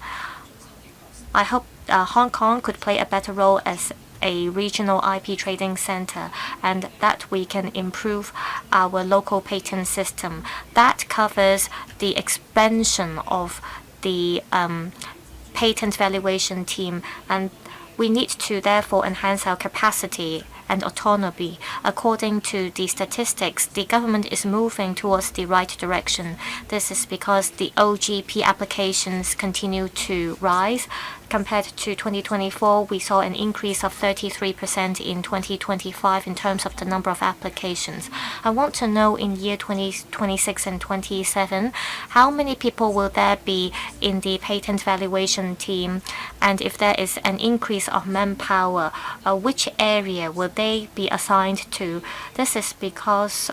I hope Hong Kong could play a better role as a regional IP trading center, and that we can improve our local patent system. That covers the expansion of the patent valuation team, and we need to therefore enhance our capacity and autonomy. According to the statistics, the government is moving towards the right direction. This is because the OGP applications continue to rise. Compared to 2024, we saw an increase of 33% in 2025 in terms of the number of applications. I want to know in year 2026 and 27, how many people will there be in the patent valuation team? And if there is an increase of manpower, which area will they be assigned to? This is because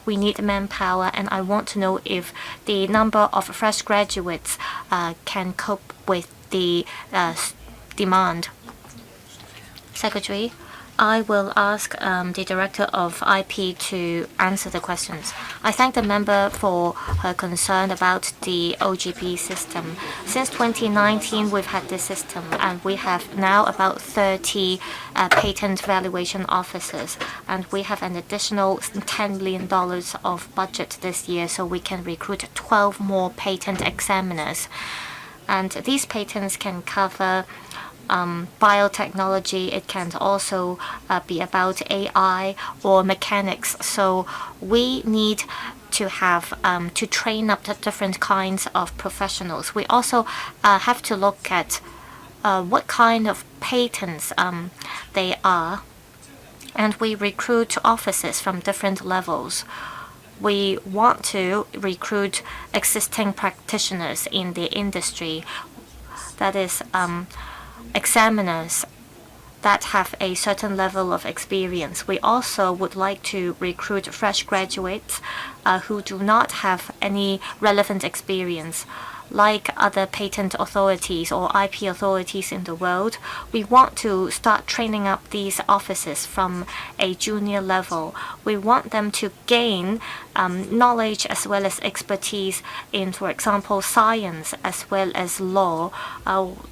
we need manpower, and I want to know if the number of fresh graduates can cope with the demand. Secretary, I will ask the Director of IP to answer the questions. I thank the member for her concern about the OGP system. Since 2019, we've had this system, and we have now about 30 patent valuation officers, and we have an additional $10 million of budget this year, so we can recruit 12 more patent examiners. And these patents can cover biotechnology. It can also be about AI or mechanics. So we need to have to train up the different kinds of professionals. We also have to look at what kind of patents they are, and we recruit officers from different levels. We want to recruit existing practitioners in the industry, that is, examiners that have a certain level of experience. We also would like to recruit fresh graduates who do not have any relevant experience. like other patent authorities or IP authorities in the world, we want to start training up these officers from a junior level. We want them to gain knowledge as well as expertise in, for example, science as well as law,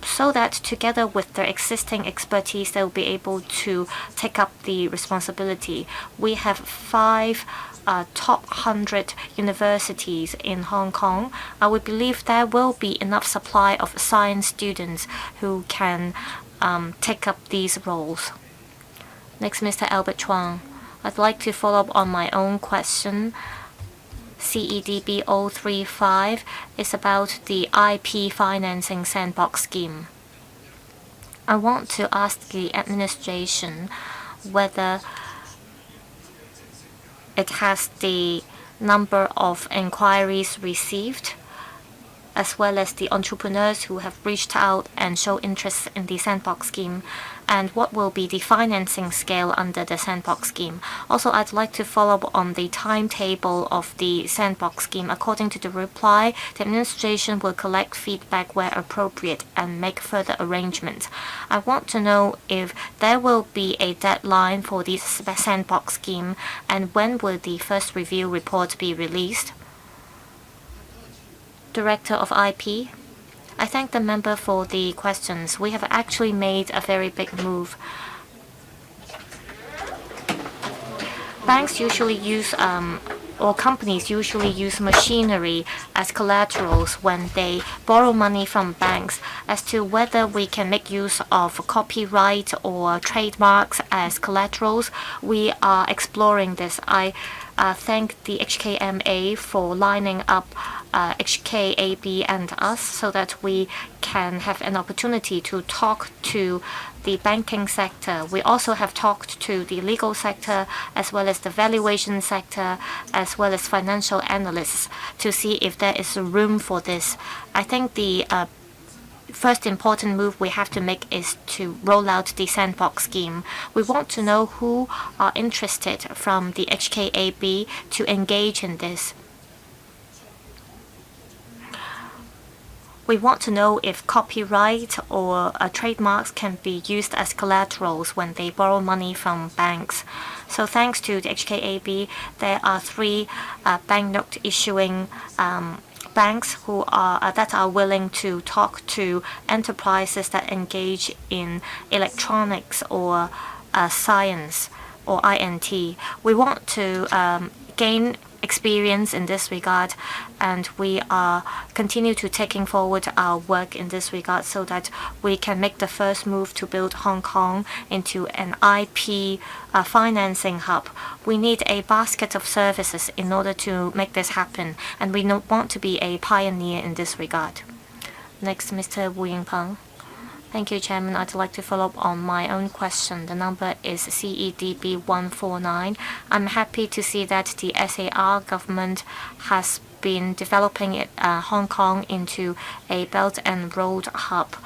so that together with their existing expertise, they'll be able to take up the responsibility. We have 5 top 100 universities in Hong Kong. We believe there will be enough supply of science students who can take up these roles. Next, Mr. Albert Chuang. I'd like to follow up on my own question. CEDB 035 is about the IP financing sandbox scheme. I want to ask the administration whether it has the number of inquiries received, as well as the entrepreneurs who have reached out and show interest in the sandbox scheme, and what will be the financing scale under the sandbox scheme. Also, I'd like to follow up on the timetable of the sandbox scheme. According to the reply, the administration will collect feedback where appropriate and make further arrangements. I want to know if there will be a deadline for the sandbox scheme, and when will the first review report be released? Director of IP. I thank the member for the questions. We have actually made a very big move. Banks usually use or companies usually use machinery as collaterals when they borrow money from banks. As to whether we can make use of copyright or trademarks as collaterals, we are exploring this. I thank the HKMA for lining up HKAB and us so that we can have an opportunity to talk to the banking sector. We also have talked to the legal sector as well as the valuation sector as well as financial analysts to see if there is room for this. I think the first important move we have to make is to roll out the sandbox scheme. We want to know who are interested from the HKAB to engage in this. We want to know if copyright or trademarks can be used as collaterals when they borrow money from banks. So thanks to the HKAB, there are 3 banknote issuing banks who are that are willing to talk to enterprises that engage in electronics or science or INT. We want to gain experience in this regard, and we are continue to taking forward our work in this regard so that we can make the first move to build Hong Kong into an IP financing hub. We need a basket of services in order to make this happen, and we want to be a pioneer in this regard. Next, Mr. Wu Yingpeng. Thank you, Chairman. I'd like to follow up on my own question. The number is CEDB 149. I'm happy to see that the SAR government has been developing Hong Kong into a Belt and Road hub,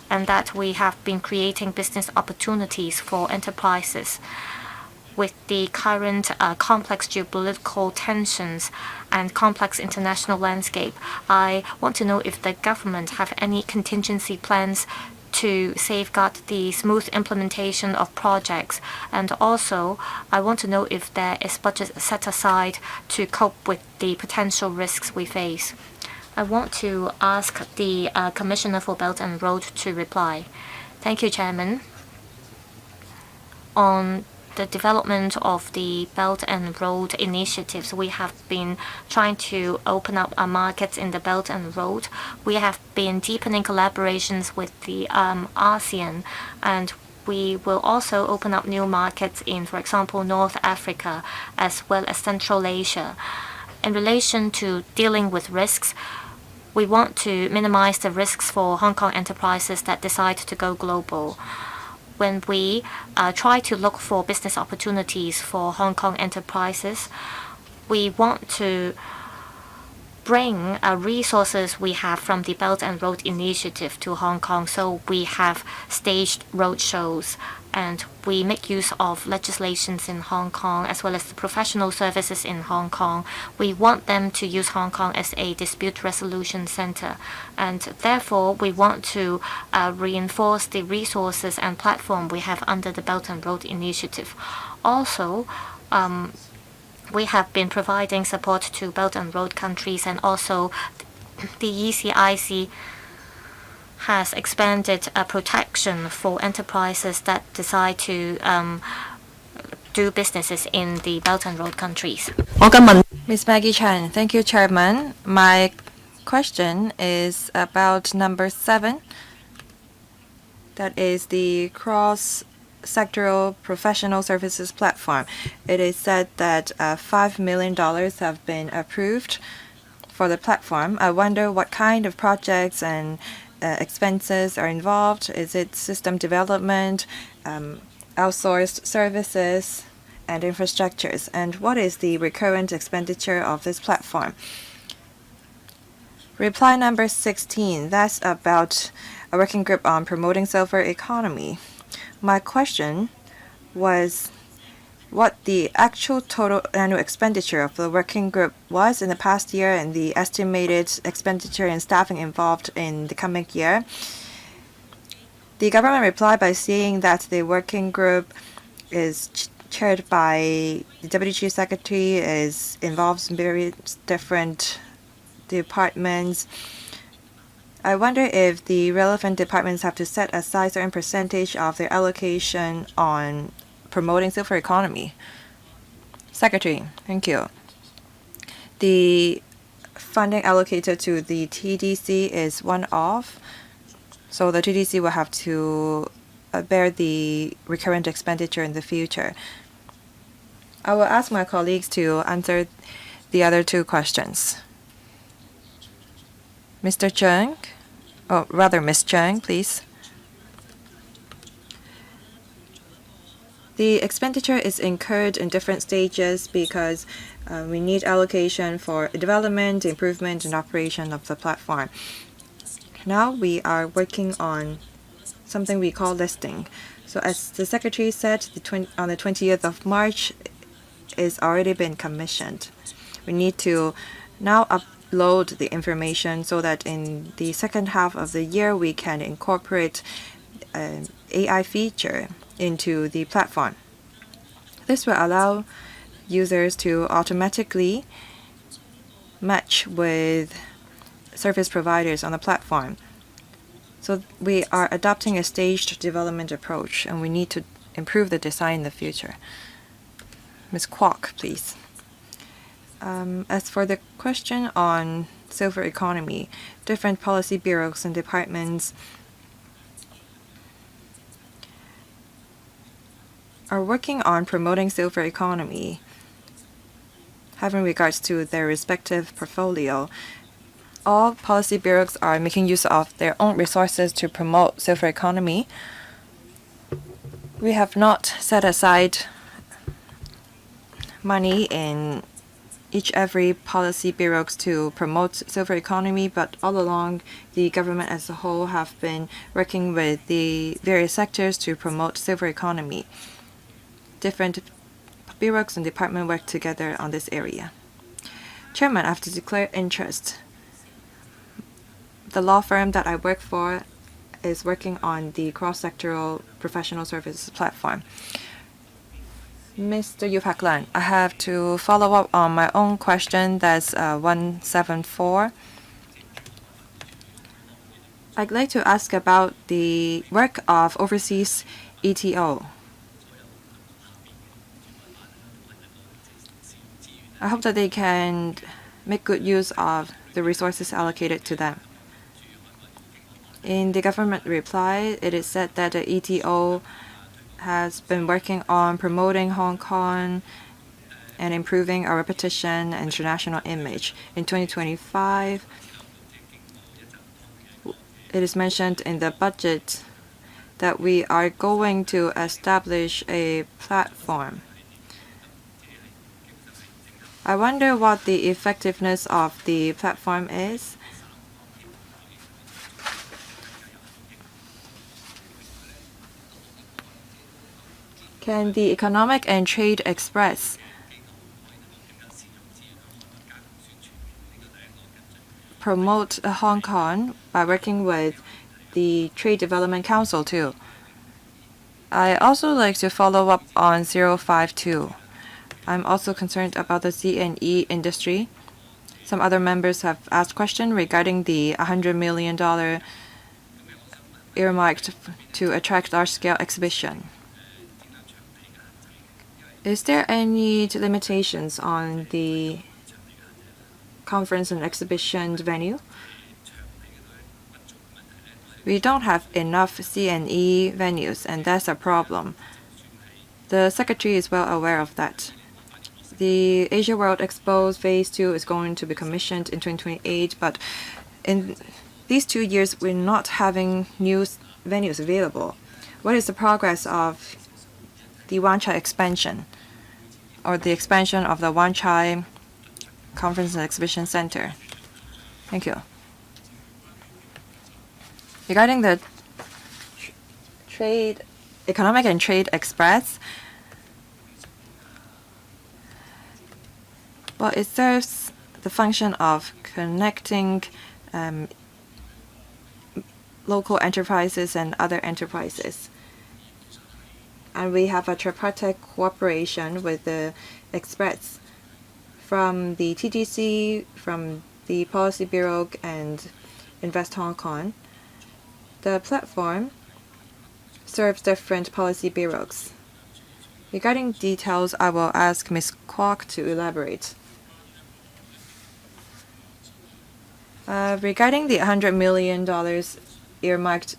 and that we have been creating business opportunities for enterprises. With the current complex geopolitical tensions and complex international landscape, I want to know if the government have any contingency plans to safeguard the smooth implementation of projects. And also, I want to know if there is budget set aside to cope with the potential risks we face. I want to ask the Commissioner for Belt and Road to reply. Thank you, Chairman. On the development of the Belt and Road initiatives, we have been trying to open up our markets in the Belt and Road. We have been deepening collaborations with the ASEAN, and we will also open up new markets in, for example, North Africa as well as Central Asia. In relation to dealing with risks, we want to minimize the risks for Hong Kong enterprises that decide to go global. When we try to look for business opportunities for Hong Kong enterprises, we want to bring resources we have from the Belt and Road Initiative to Hong Kong. So we have staged road shows, and we make use of legislations in Hong Kong as well as the professional services in Hong Kong. We want them to use Hong Kong as a dispute resolution center, and therefore we want to reinforce the resources and platform we have under the Belt and Road Initiative. Also, we have been providing support to Belt and Road countries, and also the ECIC has expanded protection for enterprises that decide to do businesses in the Belt and Road countries. Ms. Maggie Chan, thank you, Chairman. My question is about number 7. That is the cross-sectoral professional services platform. It is said that $5 million have been approved for the platform. I wonder what kind of projects and expenses are involved. Is it system development, outsourced services, and infrastructures? And what is the recurrent expenditure of this platform? Reply number 16. That's about a working group on promoting silver economy. My question was what the actual total annual expenditure of the working group was in the past year and the estimated expenditure and staffing involved in the coming year. The government replied by saying that the working group is chaired by the Deputy Chief Secretary, involves various different departments. I wonder if the relevant departments have to set aside a certain percentage of their allocation on promoting silver economy. Secretary, thank you. The funding allocated to the TDC is one-off, so the TDC will have to bear the recurrent expenditure in the future. I will ask my colleagues to answer the other 2 questions. Mr. Chung, Ms. Chung, please. The expenditure is incurred in different stages because we need allocation for development, improvement, and operation of the platform. Now we are working on something we call listing. So as the Secretary said, on the 20th of March is already been commissioned. We need to now upload the information so that in the second half of the year we can incorporate an AI feature into the platform. This will allow users to automatically match with service providers on the platform. So we are adopting a staged development approach, and we need to improve the design in the future. Ms. Kwok, please. As for the question on silver economy, different policy bureaus and departments are working on promoting silver economy, having regards to their respective portfolio. All policy bureaus are making use of their own resources to promote silver economy. We have not set aside money in every policy bureaus to promote silver economy, but all along the government as a whole have been working with the various sectors to promote silver economy. Different bureaus and departments work together on this area. Chairman, I have to declare interest. The law firm that I work for is working on the cross-sectoral professional services platform. Mr. Yu Pak-lan, I have to follow up on my own question. That's 174. I'd like to ask about the work of overseas ETO. I hope that they can make good use of the resources allocated to them. In the government reply, it is said that the ETO has been working on promoting Hong Kong and improving our reputation and international image. In 2025, it is mentioned in the budget that we are going to establish a platform. I wonder what the effectiveness of the platform is. Can the Economic and Trade Express promote Hong Kong by working with the Trade Development Council too? I also like to follow up on 052. I'm also concerned about the C&E industry. Some other members have asked questions regarding the $100 million earmarked to attract large-scale exhibition. Is there any limitations on the conference and exhibition venue? We don't have enough C&E venues, and that's a problem. The Secretary is well aware of that. The Asia World Expo Phase 2 is going to be commissioned in 2028, but in these 2 years, we're not having new venues available. What is the progress of the Wan Chai expansion or the expansion of the Wan Chai Conference and Exhibition Center? Thank you. Regarding the Economic and Trade Express, well, it serves the function of connecting local enterprises and other enterprises. And we have a tripartite cooperation with the Express from the TDC, from the Policy Bureau, and Invest Hong Kong. The platform serves different policy bureaus. Regarding details, I will ask Ms. Kwok to elaborate. Regarding the $100 million earmarked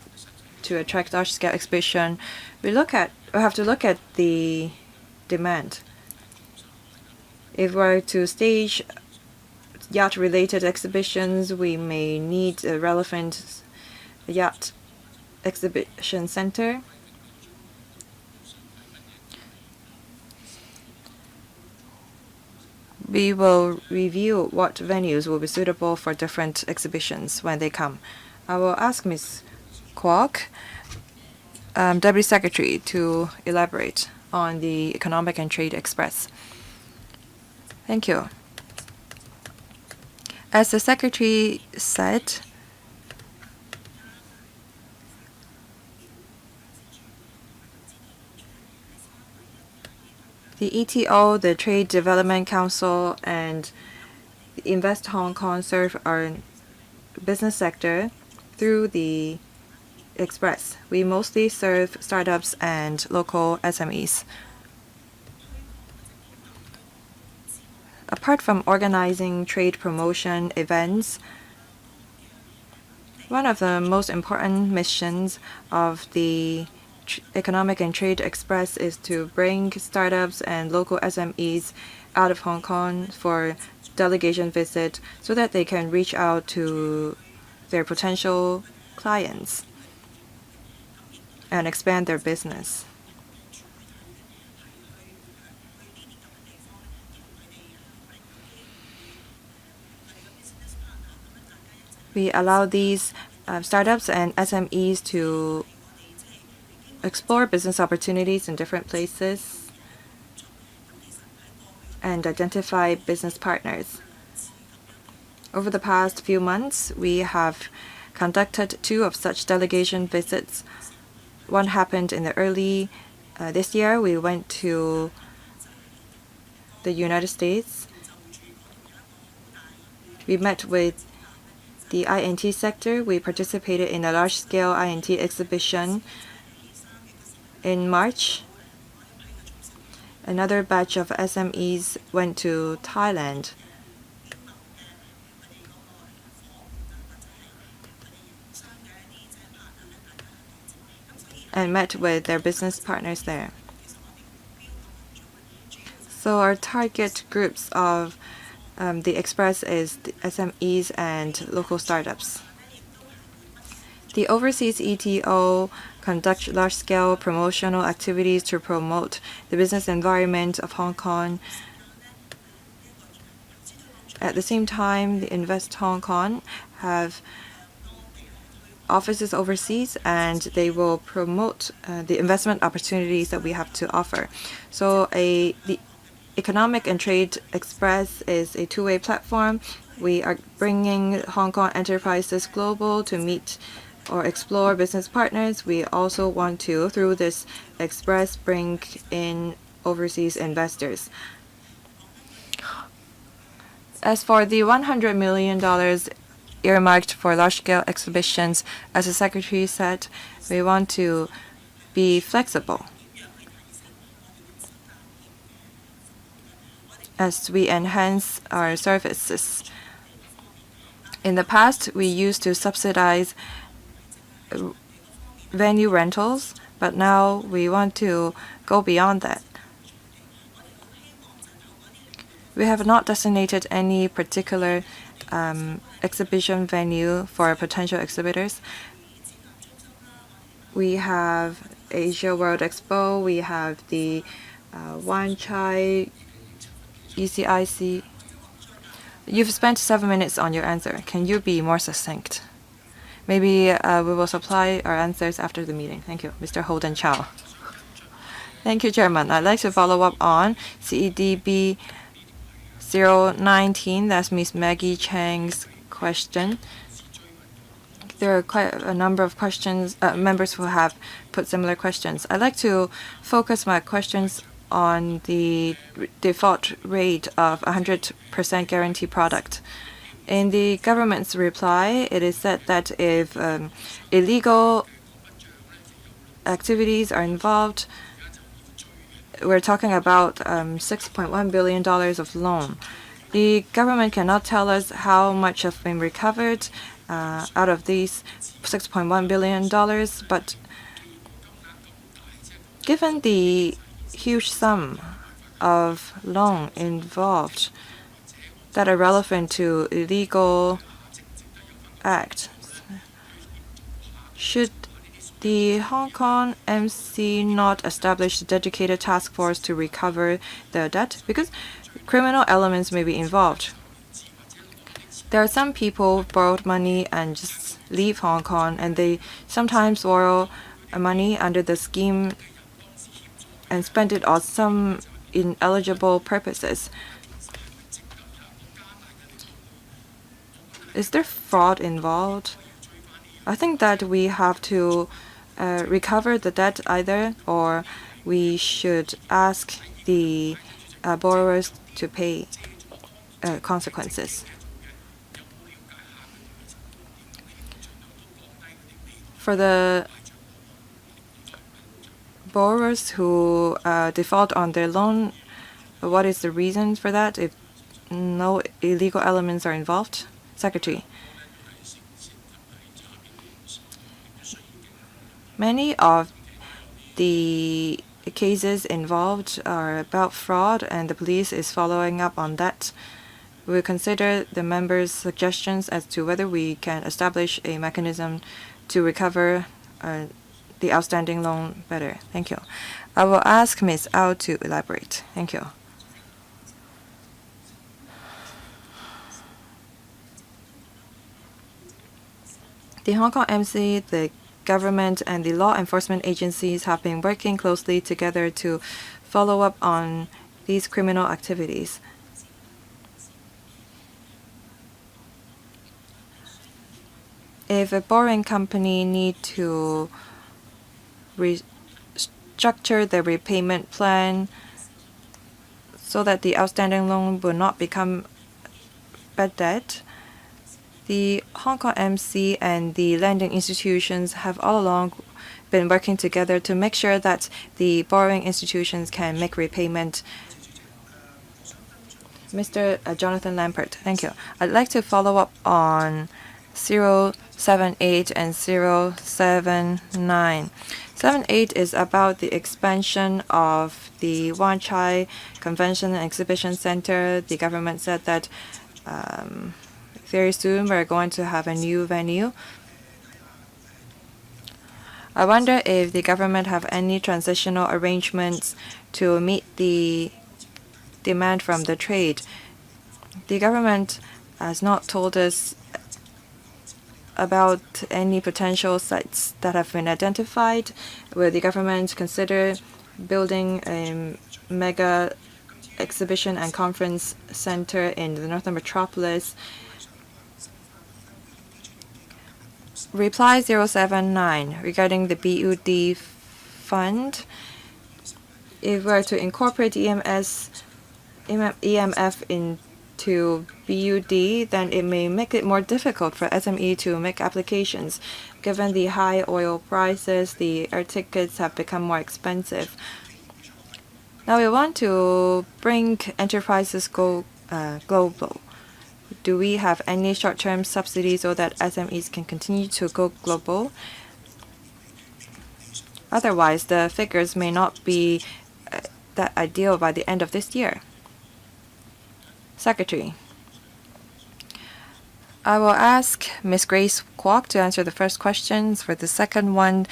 to attract large-scale exhibition, we have to look at the demand. If we're to stage yacht-related exhibitions, we may need a relevant yacht exhibition center. We will review what venues will be suitable for different exhibitions when they come. I will ask Ms. Kwok, Deputy Secretary, to elaborate on the Economic and Trade Express. Thank you. As the Secretary said, the ETO, the Trade Development Council, and Invest Hong Kong serve our business sector through the Express. We mostly serve startups and local SMEs. Apart from organizing trade promotion events, one of the most important missions of the Economic and Trade Express is to bring startups and local SMEs out of Hong Kong for delegation visit so that they can reach out to their potential clients and expand their business. We allow these startups and SMEs to explore business opportunities in different places and identify business partners. Over the past few months, we have conducted 2 of such delegation visits. One happened in the early this year. We went to the United States. We met with the INT sector. We participated in a large-scale INT exhibition in March. Another batch of SMEs went to Thailand. And met with their business partners there. So our target groups of the Express is the SMEs and local startups. The overseas ETO conduct large-scale promotional activities to promote the business environment of Hong Kong. At the same time, the Invest Hong Kong have offices overseas, and they will promote the investment opportunities that we have to offer. So the Economic and Trade Express is a two-way platform. We are bringing Hong Kong enterprises global to meet or explore business partners. We also want to, through this express, bring in overseas investors. As for the $100 million earmarked for large-scale exhibitions, as the Secretary said, we want to be flexible as we enhance our services. In the past, we used to subsidize venue rentals, but now we want to go beyond that. We have not designated any particular exhibition venue for potential exhibitors. We have Asia World Expo, we have the Wan Chai ECIC. You've spent 7 minutes on your answer. Can you be more succinct? Maybe we will supply our answers after the meeting. Thank you. Mr. Holden Chow. Thank you, Chairman. I'd like to follow up on CEDB 019. That's Ms. Maggie Chang's question. There are quite a number of questions, members who have put similar questions. I'd like to focus my questions on the default rate of 100% guarantee product. In the government's reply, it is said that if illegal activities are involved, we're talking about $6.1 billion of loan. The government cannot tell us how much have been recovered out of these $6.1 billion, but given the huge sum of loan involved that are relevant to illegal acts, should the Hong Kong MC not establish a dedicated task force to recover the debt? Because criminal elements may be involved. There are some people who borrowed money and just leave Hong Kong, and they sometimes borrow money under the scheme and spend it on some ineligible purposes. Is there fraud involved? I think that we have to recover the debt either, or we should ask the borrowers to pay consequences. For the borrowers who default on their loan, what is the reason for that if no illegal elements are involved? Secretary. Many of the cases involved are about fraud, and the police is following up on that. We'll consider the members' suggestions as to whether we can establish a mechanism to recover the outstanding loan better. Thank you. I will ask Ms. Au to elaborate. Thank you. The Hong Kong MC, the government, and the law enforcement agencies have been working closely together to follow up on these criminal activities. If a borrowing company need to restructure their repayment plan so that the outstanding loan will not become bad debt, the Hong Kong MC and the lending institutions have all along been working together to make sure that the borrowing institutions can make repayment. Mr. Jonathan Lampert, thank you. I'd like to follow up on 078 and 079. 78 is about the expansion of the Wan Chai Convention and Exhibition Center. The government said that very soon we're going to have a new venue. I wonder if the government have any transitional arrangements to meet the demand from the trade. The government has not told us about any potential sites that have been identified. Will the government consider building a mega exhibition and conference center in the northern metropolis? Reply 079 regarding the BUD fund. If we are to incorporate EMF into BUD, then it may make it more difficult for SME to make applications. Given the high oil prices, the air tickets have become more expensive. Now we want to bring enterprises global. Do we have any short-term subsidies so that SMEs can continue to go global? Otherwise, the figures may not be that ideal by the end of this year. Secretary, I will ask Ms. Grace Kwok to answer the first questions. For the second one,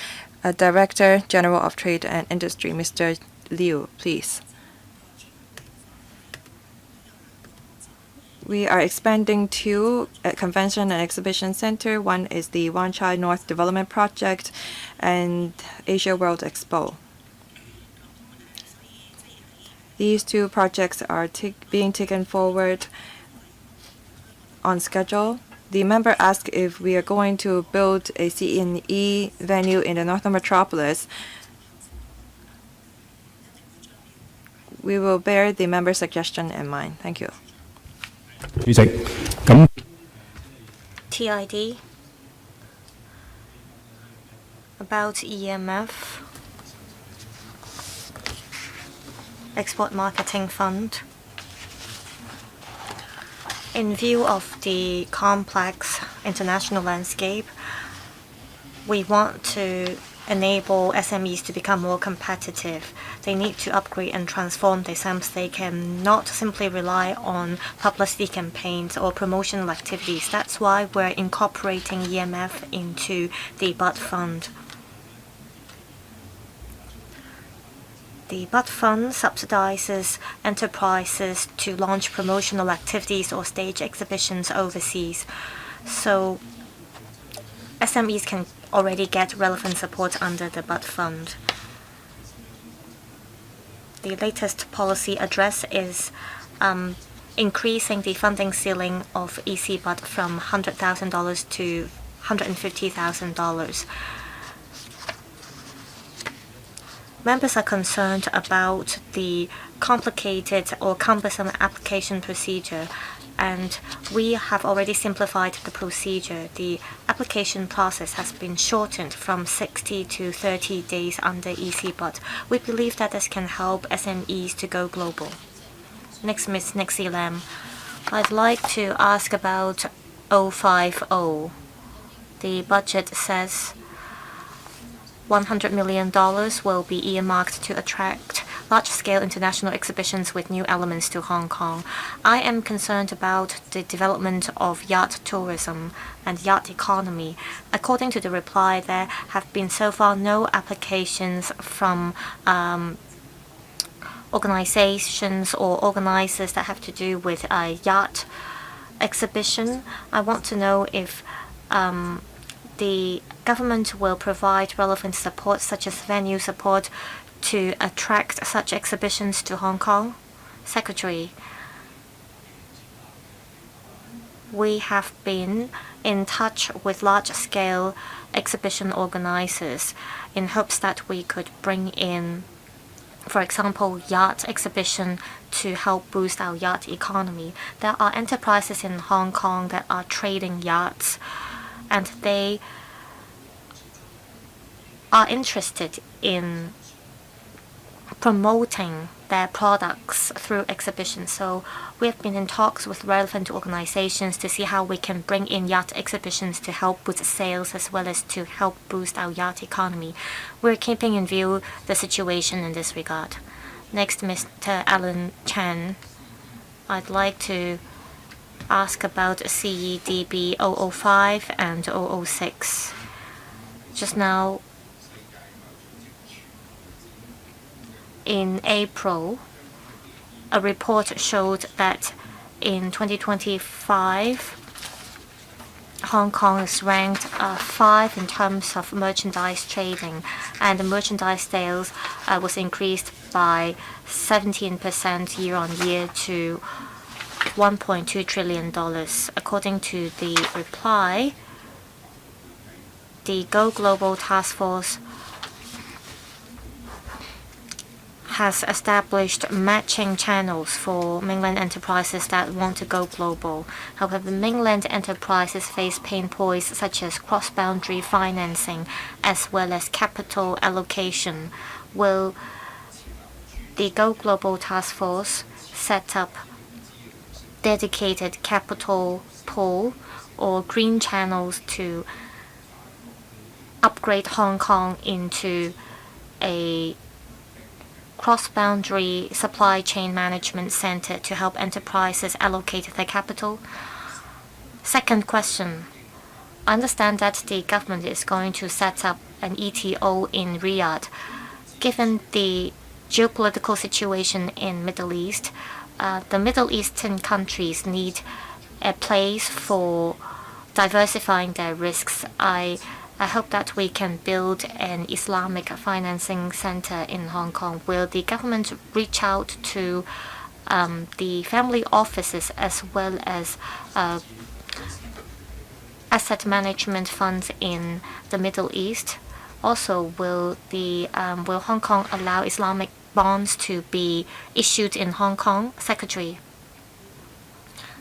Director General of Trade and Industry, Mr. Liu, please. We are expanding two convention and exhibition center. One is the Wan Chai North Development Project and Asia World Expo. These two projects are being taken forward on schedule. The member asked if we are going to build a CNE venue in the northern metropolis. We will bear the member's suggestion in mind. Thank you. 主席，咁 TID about EMF Export Marketing Fund. In view of the complex international landscape, we want to enable SMEs to become more competitive. They need to upgrade and transform themselves. They cannot simply rely on publicity campaigns or promotional activities. That's why we're incorporating EMF into the BUD fund. The BUD fund subsidizes enterprises to launch promotional activities or stage exhibitions overseas. So SMEs can already get relevant support under the BUD fund. The latest policy address is increasing the funding ceiling of EC BUD from $100,000 to $150,000. Members are concerned about the complicated or cumbersome application procedure, and we have already simplified the procedure. The application process has been shortened from 60 to 30 days under EC BUD. We believe that this can help SMEs to go global. Next, Ms. Nixie Lam. I'd like to ask about 050. The budget says $100 million will be earmarked to attract large-scale international exhibitions with new elements to Hong Kong. I am concerned about the development of yacht tourism and yacht economy. According to the reply, there have been so far no applications from organizations or organizers that have to do with a yacht exhibition. I want to know if the government will provide relevant support, such as venue support, to attract such exhibitions to Hong Kong. Secretary, we have been in touch with large-scale exhibition organizers in hopes that we could bring in, for example, yacht exhibition to help boost our yacht economy. There are enterprises in Hong Kong that are trading yachts, and they are interested in promoting their products through exhibitions. So we have been in talks with relevant organizations to see how we can bring in yacht exhibitions to help boost sales as well as to help boost our yacht economy. We're keeping in view the situation in this regard. Next, Mr. Alan Chan. I'd like to ask about CEDB 005 and 006. Just now, in April, a report showed that in 2025, Hong Kong is ranked 5 in terms of merchandise trading, and the merchandise sales was increased by 17% year-on-year to $1.2 trillion. According to the reply, the Go Global Task Force has established matching channels for mainland enterprises that want to go global. However, mainland enterprises face pain points such as cross-boundary financing as well as capital allocation. Will the Go Global Task Force set up dedicated capital pool or green channels to upgrade Hong Kong into a cross-boundary supply chain management center to help enterprises allocate their capital? Second question. I understand that the government is going to set up an ETO in Riyadh. Given the geopolitical situation in Middle East, the Middle Eastern countries need a place for diversifying their risks. I hope that we can build an Islamic financing center in Hong Kong. Will the government reach out to the family offices as well as asset management funds in the Middle East? Also, will Hong Kong allow Islamic bonds to be issued in Hong Kong? Secretary.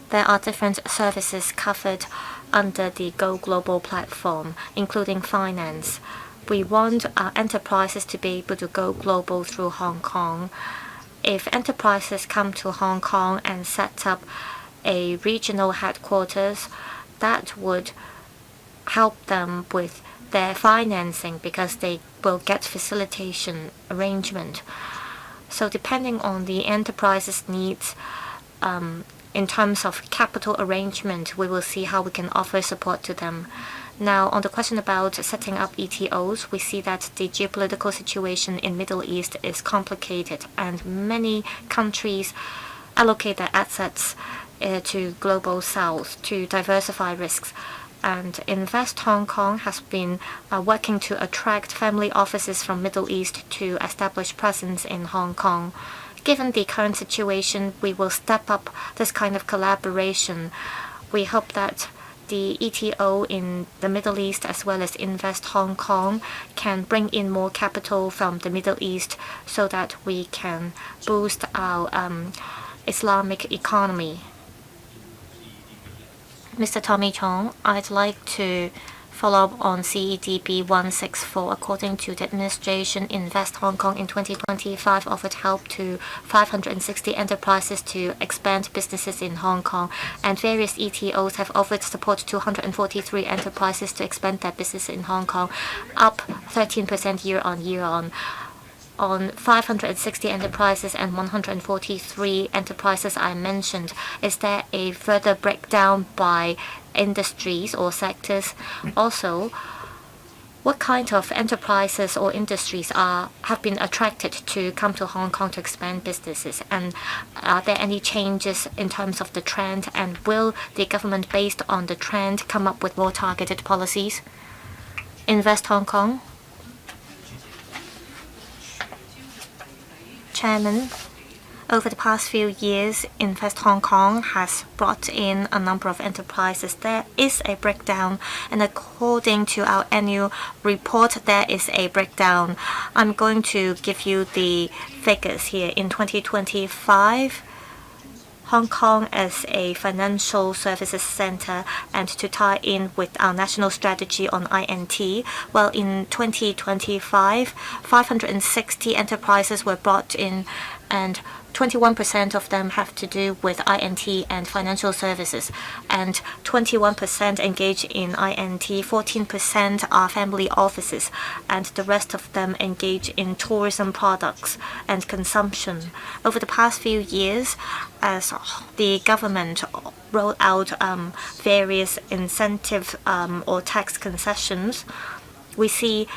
There are different services covered under the Go Global platform, including finance. We want enterprises to be able to go global through Hong Kong. If enterprises come to Hong Kong and set up a regional headquarters, that would help them with their financing because they will get facilitation arrangement. So depending on the enterprise's needs, in terms of capital arrangement, we will see how we can offer support to them. Now, on the question about setting up ETOs, we see that the geopolitical situation in Middle East is complicated, and many countries allocate their assets to Global South to diversify risks. And Invest Hong Kong has been working to attract family offices from Middle East to establish presence in Hong Kong. Given the current situation, we will step up this kind of collaboration. We hope that the ETO in the Middle East as well as Invest Hong Kong can bring in more capital from the Middle East so that we can boost our Islamic economy. Mr. Tommy Chong, I'd like to follow up on CEDB 164. According to the administration, Invest Hong Kong in 2025 offered help to 560 enterprises to expand businesses in Hong Kong, and various ETOs have offered support to 243 enterprises to expand their business in Hong Kong, up 13% year-on-year on 560 enterprises and 143 enterprises I mentioned. Is there a further breakdown by industries or sectors? Also, what kind of enterprises or industries have been attracted to come to Hong Kong to expand businesses? And are there any changes in terms of the trend? And will the government, based on the trend, come up with more targeted policies? Invest Hong Kong. Chairman, over the past few years, Invest Hong Kong has brought in a number of enterprises. There is a breakdown, and according to our annual report, there is a breakdown. I'm going to give you the figures here. In 2025, Hong Kong as a financial services center and to tie in with our national strategy on INT, well, in 2025, 560 enterprises were brought in, and 21% of them have to do with INT and financial services, and 21% engage in INT, 14% are family offices, and the rest of them engage in tourism products and consumption. Over the past few years, as the government rolled out various incentive or tax concessions, we see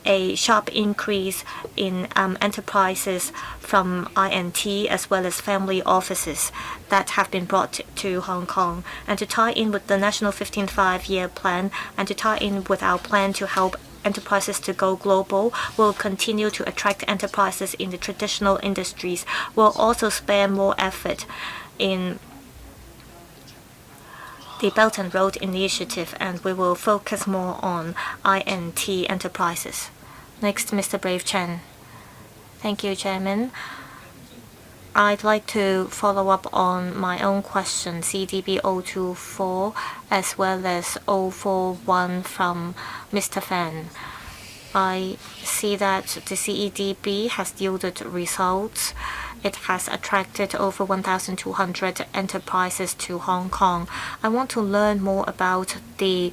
a sharp increase in enterprises from INT as well as family offices that have been brought to Hong Kong. And to tie in with the National 15th Five-Year Plan and to tie in with our plan to help enterprises to go global, will continue to attract enterprises in the traditional industries. We'll also spare more effort in the Belt and Road Initiative, and we will focus more on INT enterprises. Next, Mr. Brave Chen. Thank you, Chairman. I'd like to follow up on my own question, CDB 024 as well as 041 from Mr. Fan. I see that the CEDB has yielded results. It has attracted over 1,200 enterprises to Hong Kong. I want to learn more about the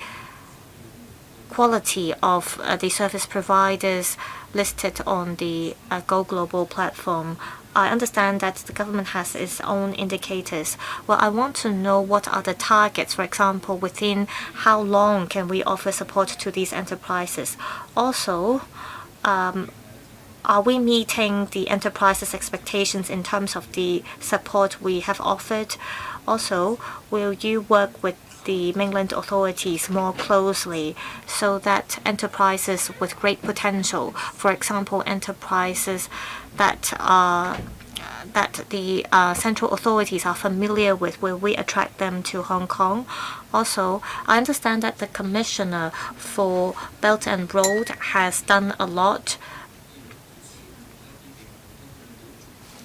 quality of the service providers listed on the Go Global platform. I understand that the government has its own indicators. Well, I want to know what are the targets, for example, within how long can we offer support to these enterprises. Also, are we meeting the enterprises' expectations in terms of the support we have offered? Also, will you work with the mainland authorities more closely so that enterprises with great potential, for example, enterprises that the central authorities are familiar with, will we attract them to Hong Kong? Also, I understand that the Commissioner for Belt and Road has done a lot.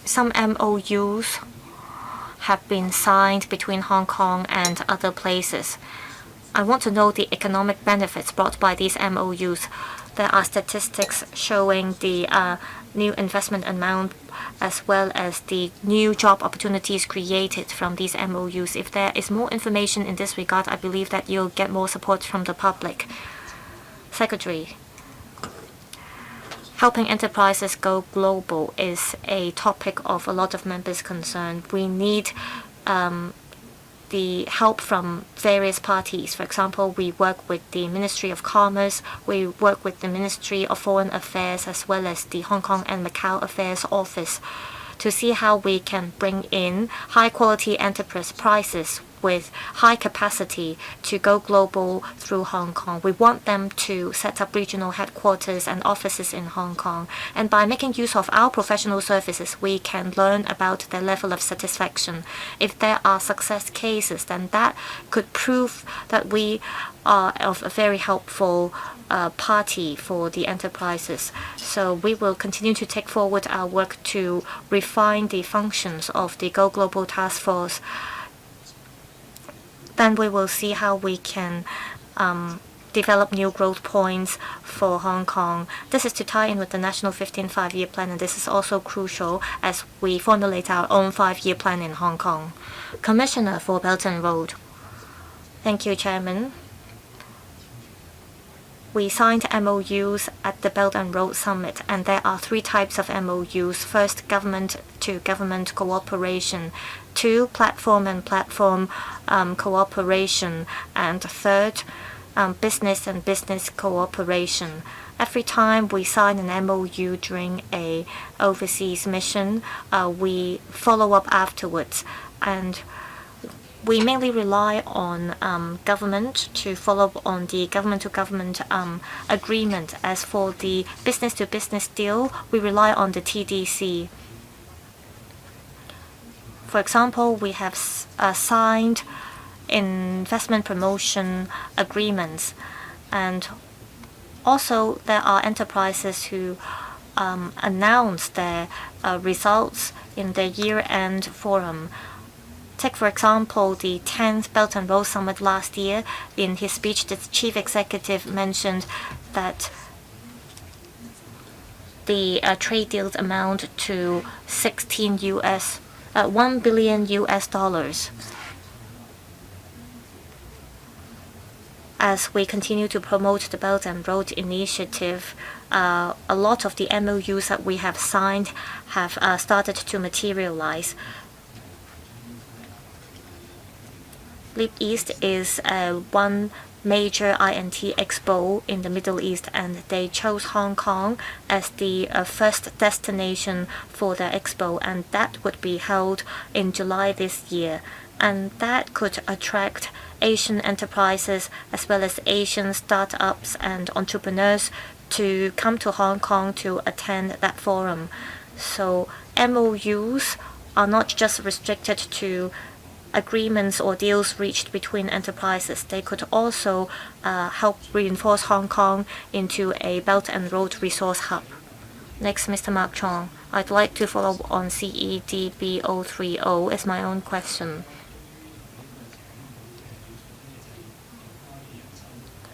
Some MOUs have been signed between Hong Kong and other places. I want to know the economic benefits brought by these MOUs. There are statistics showing the new investment amount as well as the new job opportunities created from these MOUs. If there is more information in this regard, I believe that you'll get more support from the public. Secretary, helping enterprises go global is a topic of a lot of members' concern. We need the help from various parties. For example, we work with the Ministry of Commerce, we work with the Ministry of Foreign Affairs as well as the Hong Kong and Macau Affairs Office to see how we can bring in high-quality enterprise prices with high capacity to go global through Hong Kong. We want them to set up regional headquarters and offices in Hong Kong. And by making use of our professional services, we can learn about their level of satisfaction. If there are success cases, then that could prove that we are of a very helpful party for the enterprises. So we will continue to take forward our work to refine the functions of the Go Global Task Force. Then we will see how we can develop new growth points for Hong Kong. This is to tie in with the National 15th Five-Year Plan, and this is also crucial as we formulate our own 5-year plan in Hong Kong. Commissioner for Belt and Road. Thank you, Chairman. We signed MOUs at the Belt and Road Summit, and there are 3 types of MOUs. First, government-to-government cooperation. 2, platform and platform cooperation. And third, business and business cooperation. Every time we sign an MOU during a overseas mission, we follow up afterwards. And we mainly rely on government to follow up on the government-to-government agreement. As for the business-to-business deal, we rely on the TDC. For example, we have signed investment promotion agreements, and also there are enterprises who announce their results in their year-end forum. Take, for example, the 10th Belt and Road Summit last year. In his speech, the chief executive mentioned that the trade deals amount to $1 billion. As we continue to promote the Belt and Road Initiative, a lot of the MOUs that we have signed have started to materialize. Leap East is one major INT expo in the Middle East, and they chose Hong Kong as the first destination for the expo, and that would be held in July this year. And that could attract Asian enterprises as well as Asian startups and entrepreneurs to come to Hong Kong to attend that forum. So MOUs are not just restricted to agreements or deals reached between enterprises. They could also help reinforce Hong Kong into a Belt and Road resource hub. Next, Mr. Mark Chong. I'd like to follow up on CEDB 030 as my own question.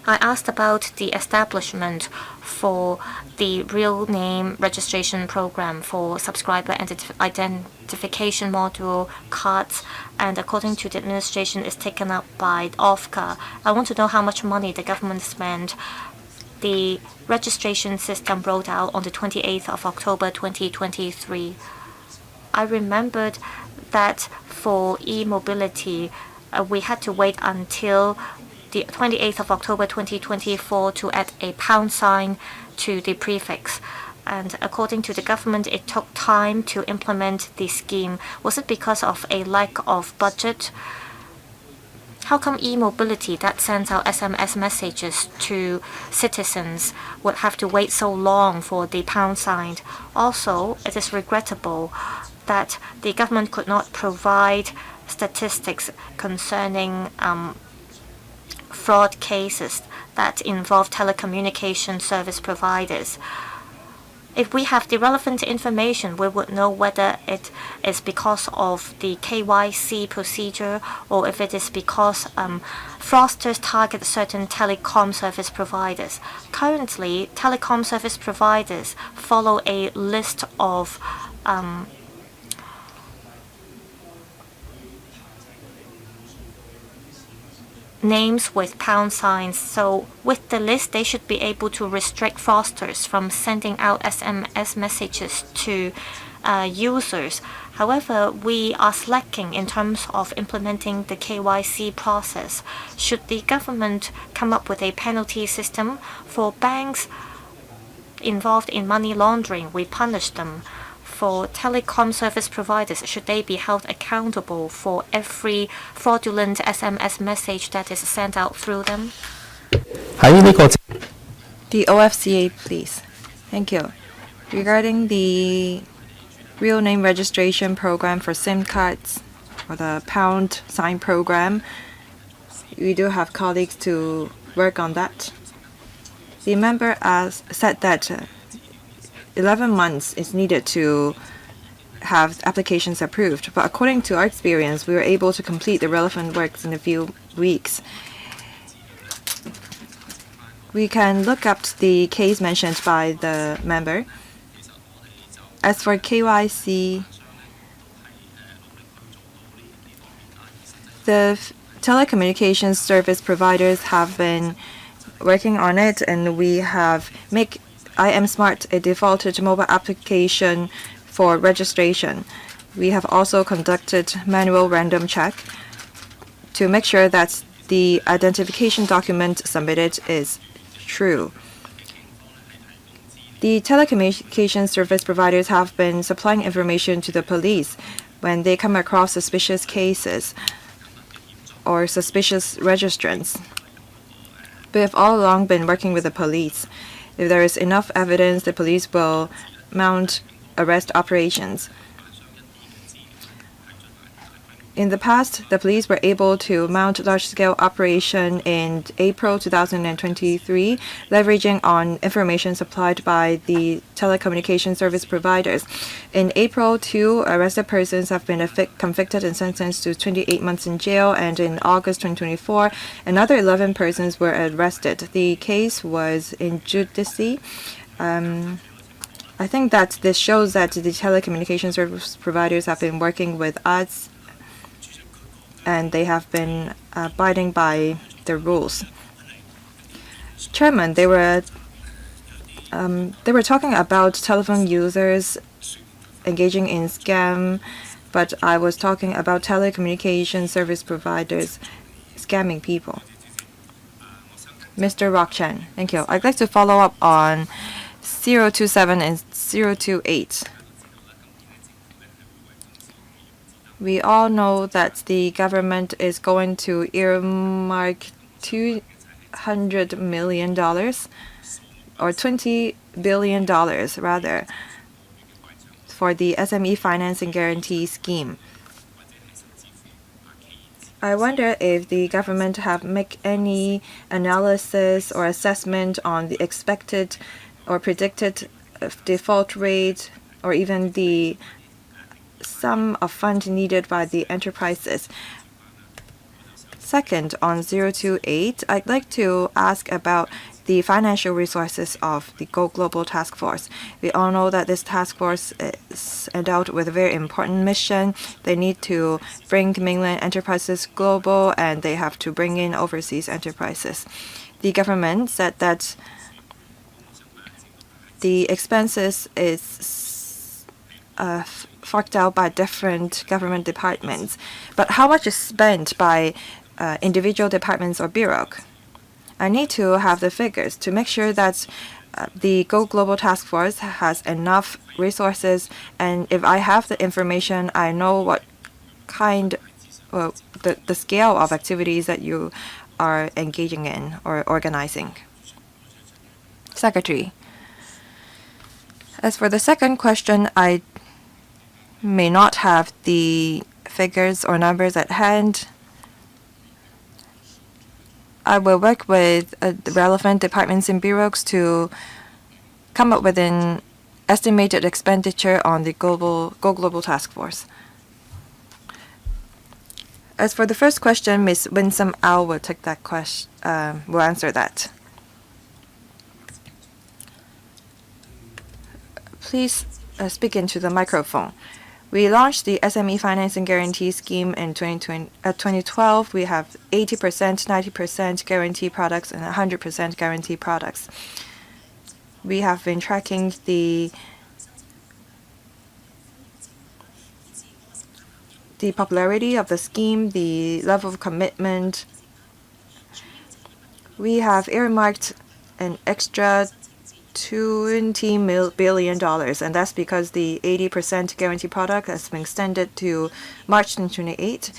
I asked about the establishment for the real name registration program for subscriber identification module cards, and according to the administration, is taken up by OFCA. I want to know how much money the government spent. The registration system rolled out on the 28th of October 2023. I remembered that for e-mobility, we had to wait until the 28th of October 2024 to add a pound sign to the prefix. And according to the government, it took time to implement the scheme. Was it because of a lack of budget? How come e-mobility that sends out SMS messages to citizens would have to wait so long for the pound sign? Also, it is regrettable that the government could not provide statistics concerning fraud cases that involve telecommunication service providers. If we have the relevant information, we would know whether it is because of the KYC procedure or if it is because fraudsters target certain telecom service providers. Currently, telecom service providers follow a list of names with pound signs. So with the list, they should be able to restrict fraudsters from sending out SMS messages to users. However, we are slacking in terms of implementing the KYC process. Should the government come up with a penalty system for banks involved in money laundering? We punish them. For telecom service providers, should they be held accountable for every fraudulent SMS message that is sent out through them? The OFCA, please. Thank you. Regarding the real name registration program for SIM cards or the pound sign program, we do have colleagues to work on that. The member has said that 11 months is needed to have applications approved. But according to our experience, we were able to complete the relevant works in a few weeks. We can look up the case mentioned by the member. As for KYC, the telecommunications service providers have been working on it, and we have make IM Smart a defaulted mobile application for registration. We have also conducted manual random check to make sure that the identification document submitted is true. The telecommunications service providers have been supplying information to the police when they come across suspicious cases or suspicious registrants. We have all along been working with the police. If there is enough evidence, the police will mount arrest operations. In the past, the police were able to mount large-scale operation in April 2023, leveraging on information supplied by the telecommunication service providers. In April, 2 arrested persons have been convicted and sentenced to 28 months in jail, and in August 2024, another 11 persons were arrested. The case was in judice. I think that this shows that the telecommunication service providers have been working with us, and they have been abiding by the rules. Chairman, they were talking about telephone users engaging in scam, but I was talking about telecommunication service providers. scamming people. Mr. Rock Chen, thank you. I'd like to follow up on 027 and 028. We all know that the government is going to earmark $200 million or $20 billion rather for the SME financing guarantee scheme. I wonder if the government have make any analysis or assessment on the expected or predicted default rate or even the sum of funds needed by the enterprises. Second, on 028, I'd like to ask about the financial resources of the Go Global Task Force. We all know that this task force is endowed with a very important mission. They need to bring mainland enterprises global, and they have to bring in overseas enterprises. The government said that the expenses is forked out by different government departments. But how much is spent by individual departments or bureau? I need to have the figures to make sure that the Go Global Task Force has enough resources, and if I have the information, I know what kind, the scale of activities that you are engaging in or organizing. Secretary. As for the second question, I may not have the figures or numbers at hand. I will work with the relevant departments and bureaus to come up with an estimated expenditure on the Go Global Task Force. As for the first question, Ms. Winsome Au will take that question. Will answer that. Please speak into the microphone. We launched the SME Financing Guarantee Scheme in 2012. We have 80%, 90% guarantee products and 100% guarantee products. We have been tracking the popularity of the scheme, the level of commitment. We have earmarked an extra $20 billion, and that's because the 80% guarantee product has been extended to March 2028.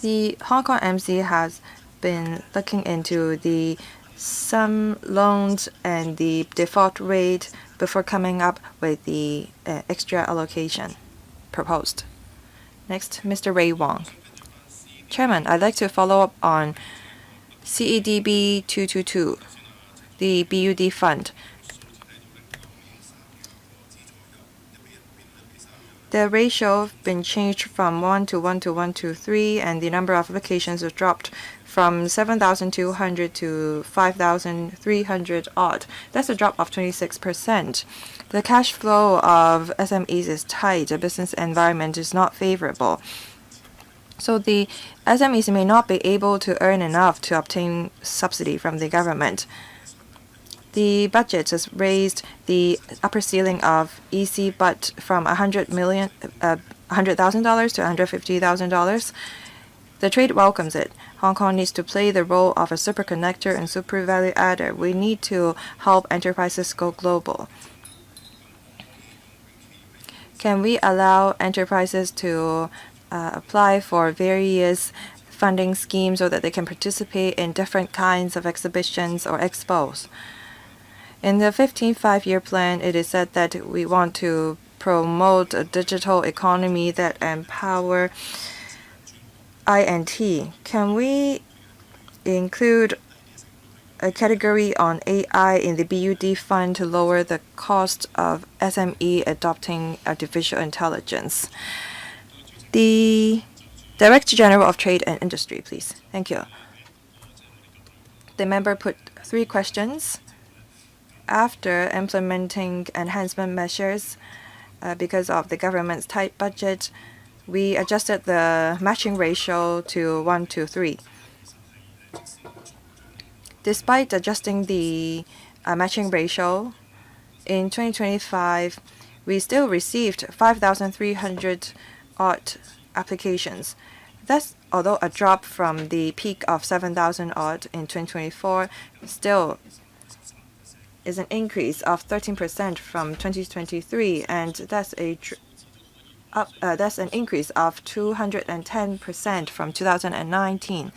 The Hong Kong MC has been looking into the sum loans and the default rate before coming up with the extra allocation proposed. Next, Mr. Ray Wong. Chairman, I'd like to follow up on CEDB 222, the BUD fund. The ratio been changed from 1 to 1 to 1 to 3, and the number of applications have dropped from 7,200 to 5,300 odd. That's a drop of 26%. The cash flow of SMEs is tight. The business environment is not favorable. So the SMEs may not be able to earn enough to obtain subsidy from the government. The budget has raised the upper ceiling of EC but from $100,000 to $150,000. The trade welcomes it. Hong Kong needs to play the role of a super connector and super value adder. We need to help enterprises go global. Can we allow enterprises to apply for various funding schemes so that they can participate in different kinds of exhibitions or expos? In the 15th five-year plan, it is said that we want to promote a digital economy that empower INT. Can we include a category on AI in the BUD fund to lower the cost of SME adopting artificial intelligence? The Director General of Trade and Industry, please. Thank you. The member put 3 questions. After implementing enhancement measures because of the government's tight budget, we adjusted the matching ratio to 1 to 3. Despite adjusting the matching ratio, in 2025, we still received 5,300 odd applications. That's although a drop from the peak of 7,000 odd in 2024, still is an increase of 13% from 2023, and that's that's an increase of 210% from 2019.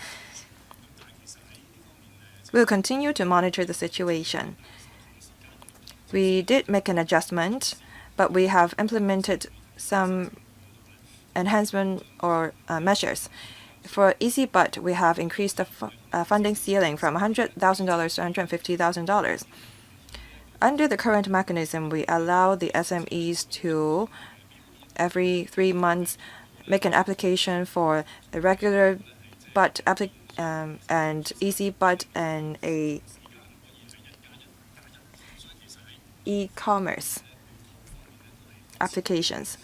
We'll continue to monitor the situation. We did make an adjustment, but we have implemented some enhancement or measures. For EasyBud, we have increased the funding ceiling from $100,000 to $150,000. Under the current mechanism, we allow the SMEs to, every 3 months, make an application for a regular BUD and EasyBud and a e-commerce applications.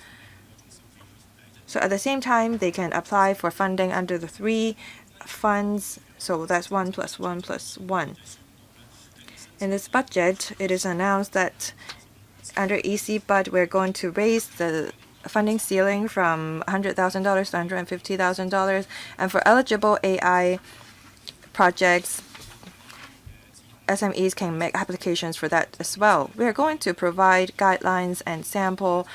So at the same time, they can apply for funding under the 3 funds. So that's 1 plus 1 plus 1. In this budget, it is announced that under EasyBud, we're going to raise the funding ceiling from $100,000 to $150,000. And for eligible AI projects, SMEs can make applications for that as well. We are going to provide guidelines and sample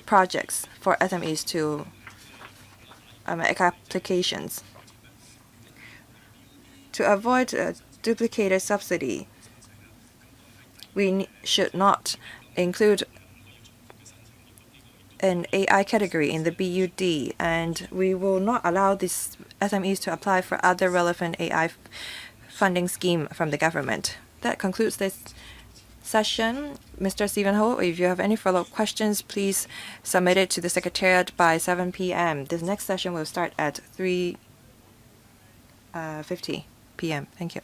projects for SMEs to make applications. To avoid a duplicated subsidy, we should not include an AI category in the BUD, and we will not allow these SMEs to apply for other relevant AI funding scheme from the government. That concludes this session. Mr. Stephen Ho, if you have any follow-up questions, please submit it to the Secretariat by 7 p.m. This next session will start at 3:50 p.m. Thank you.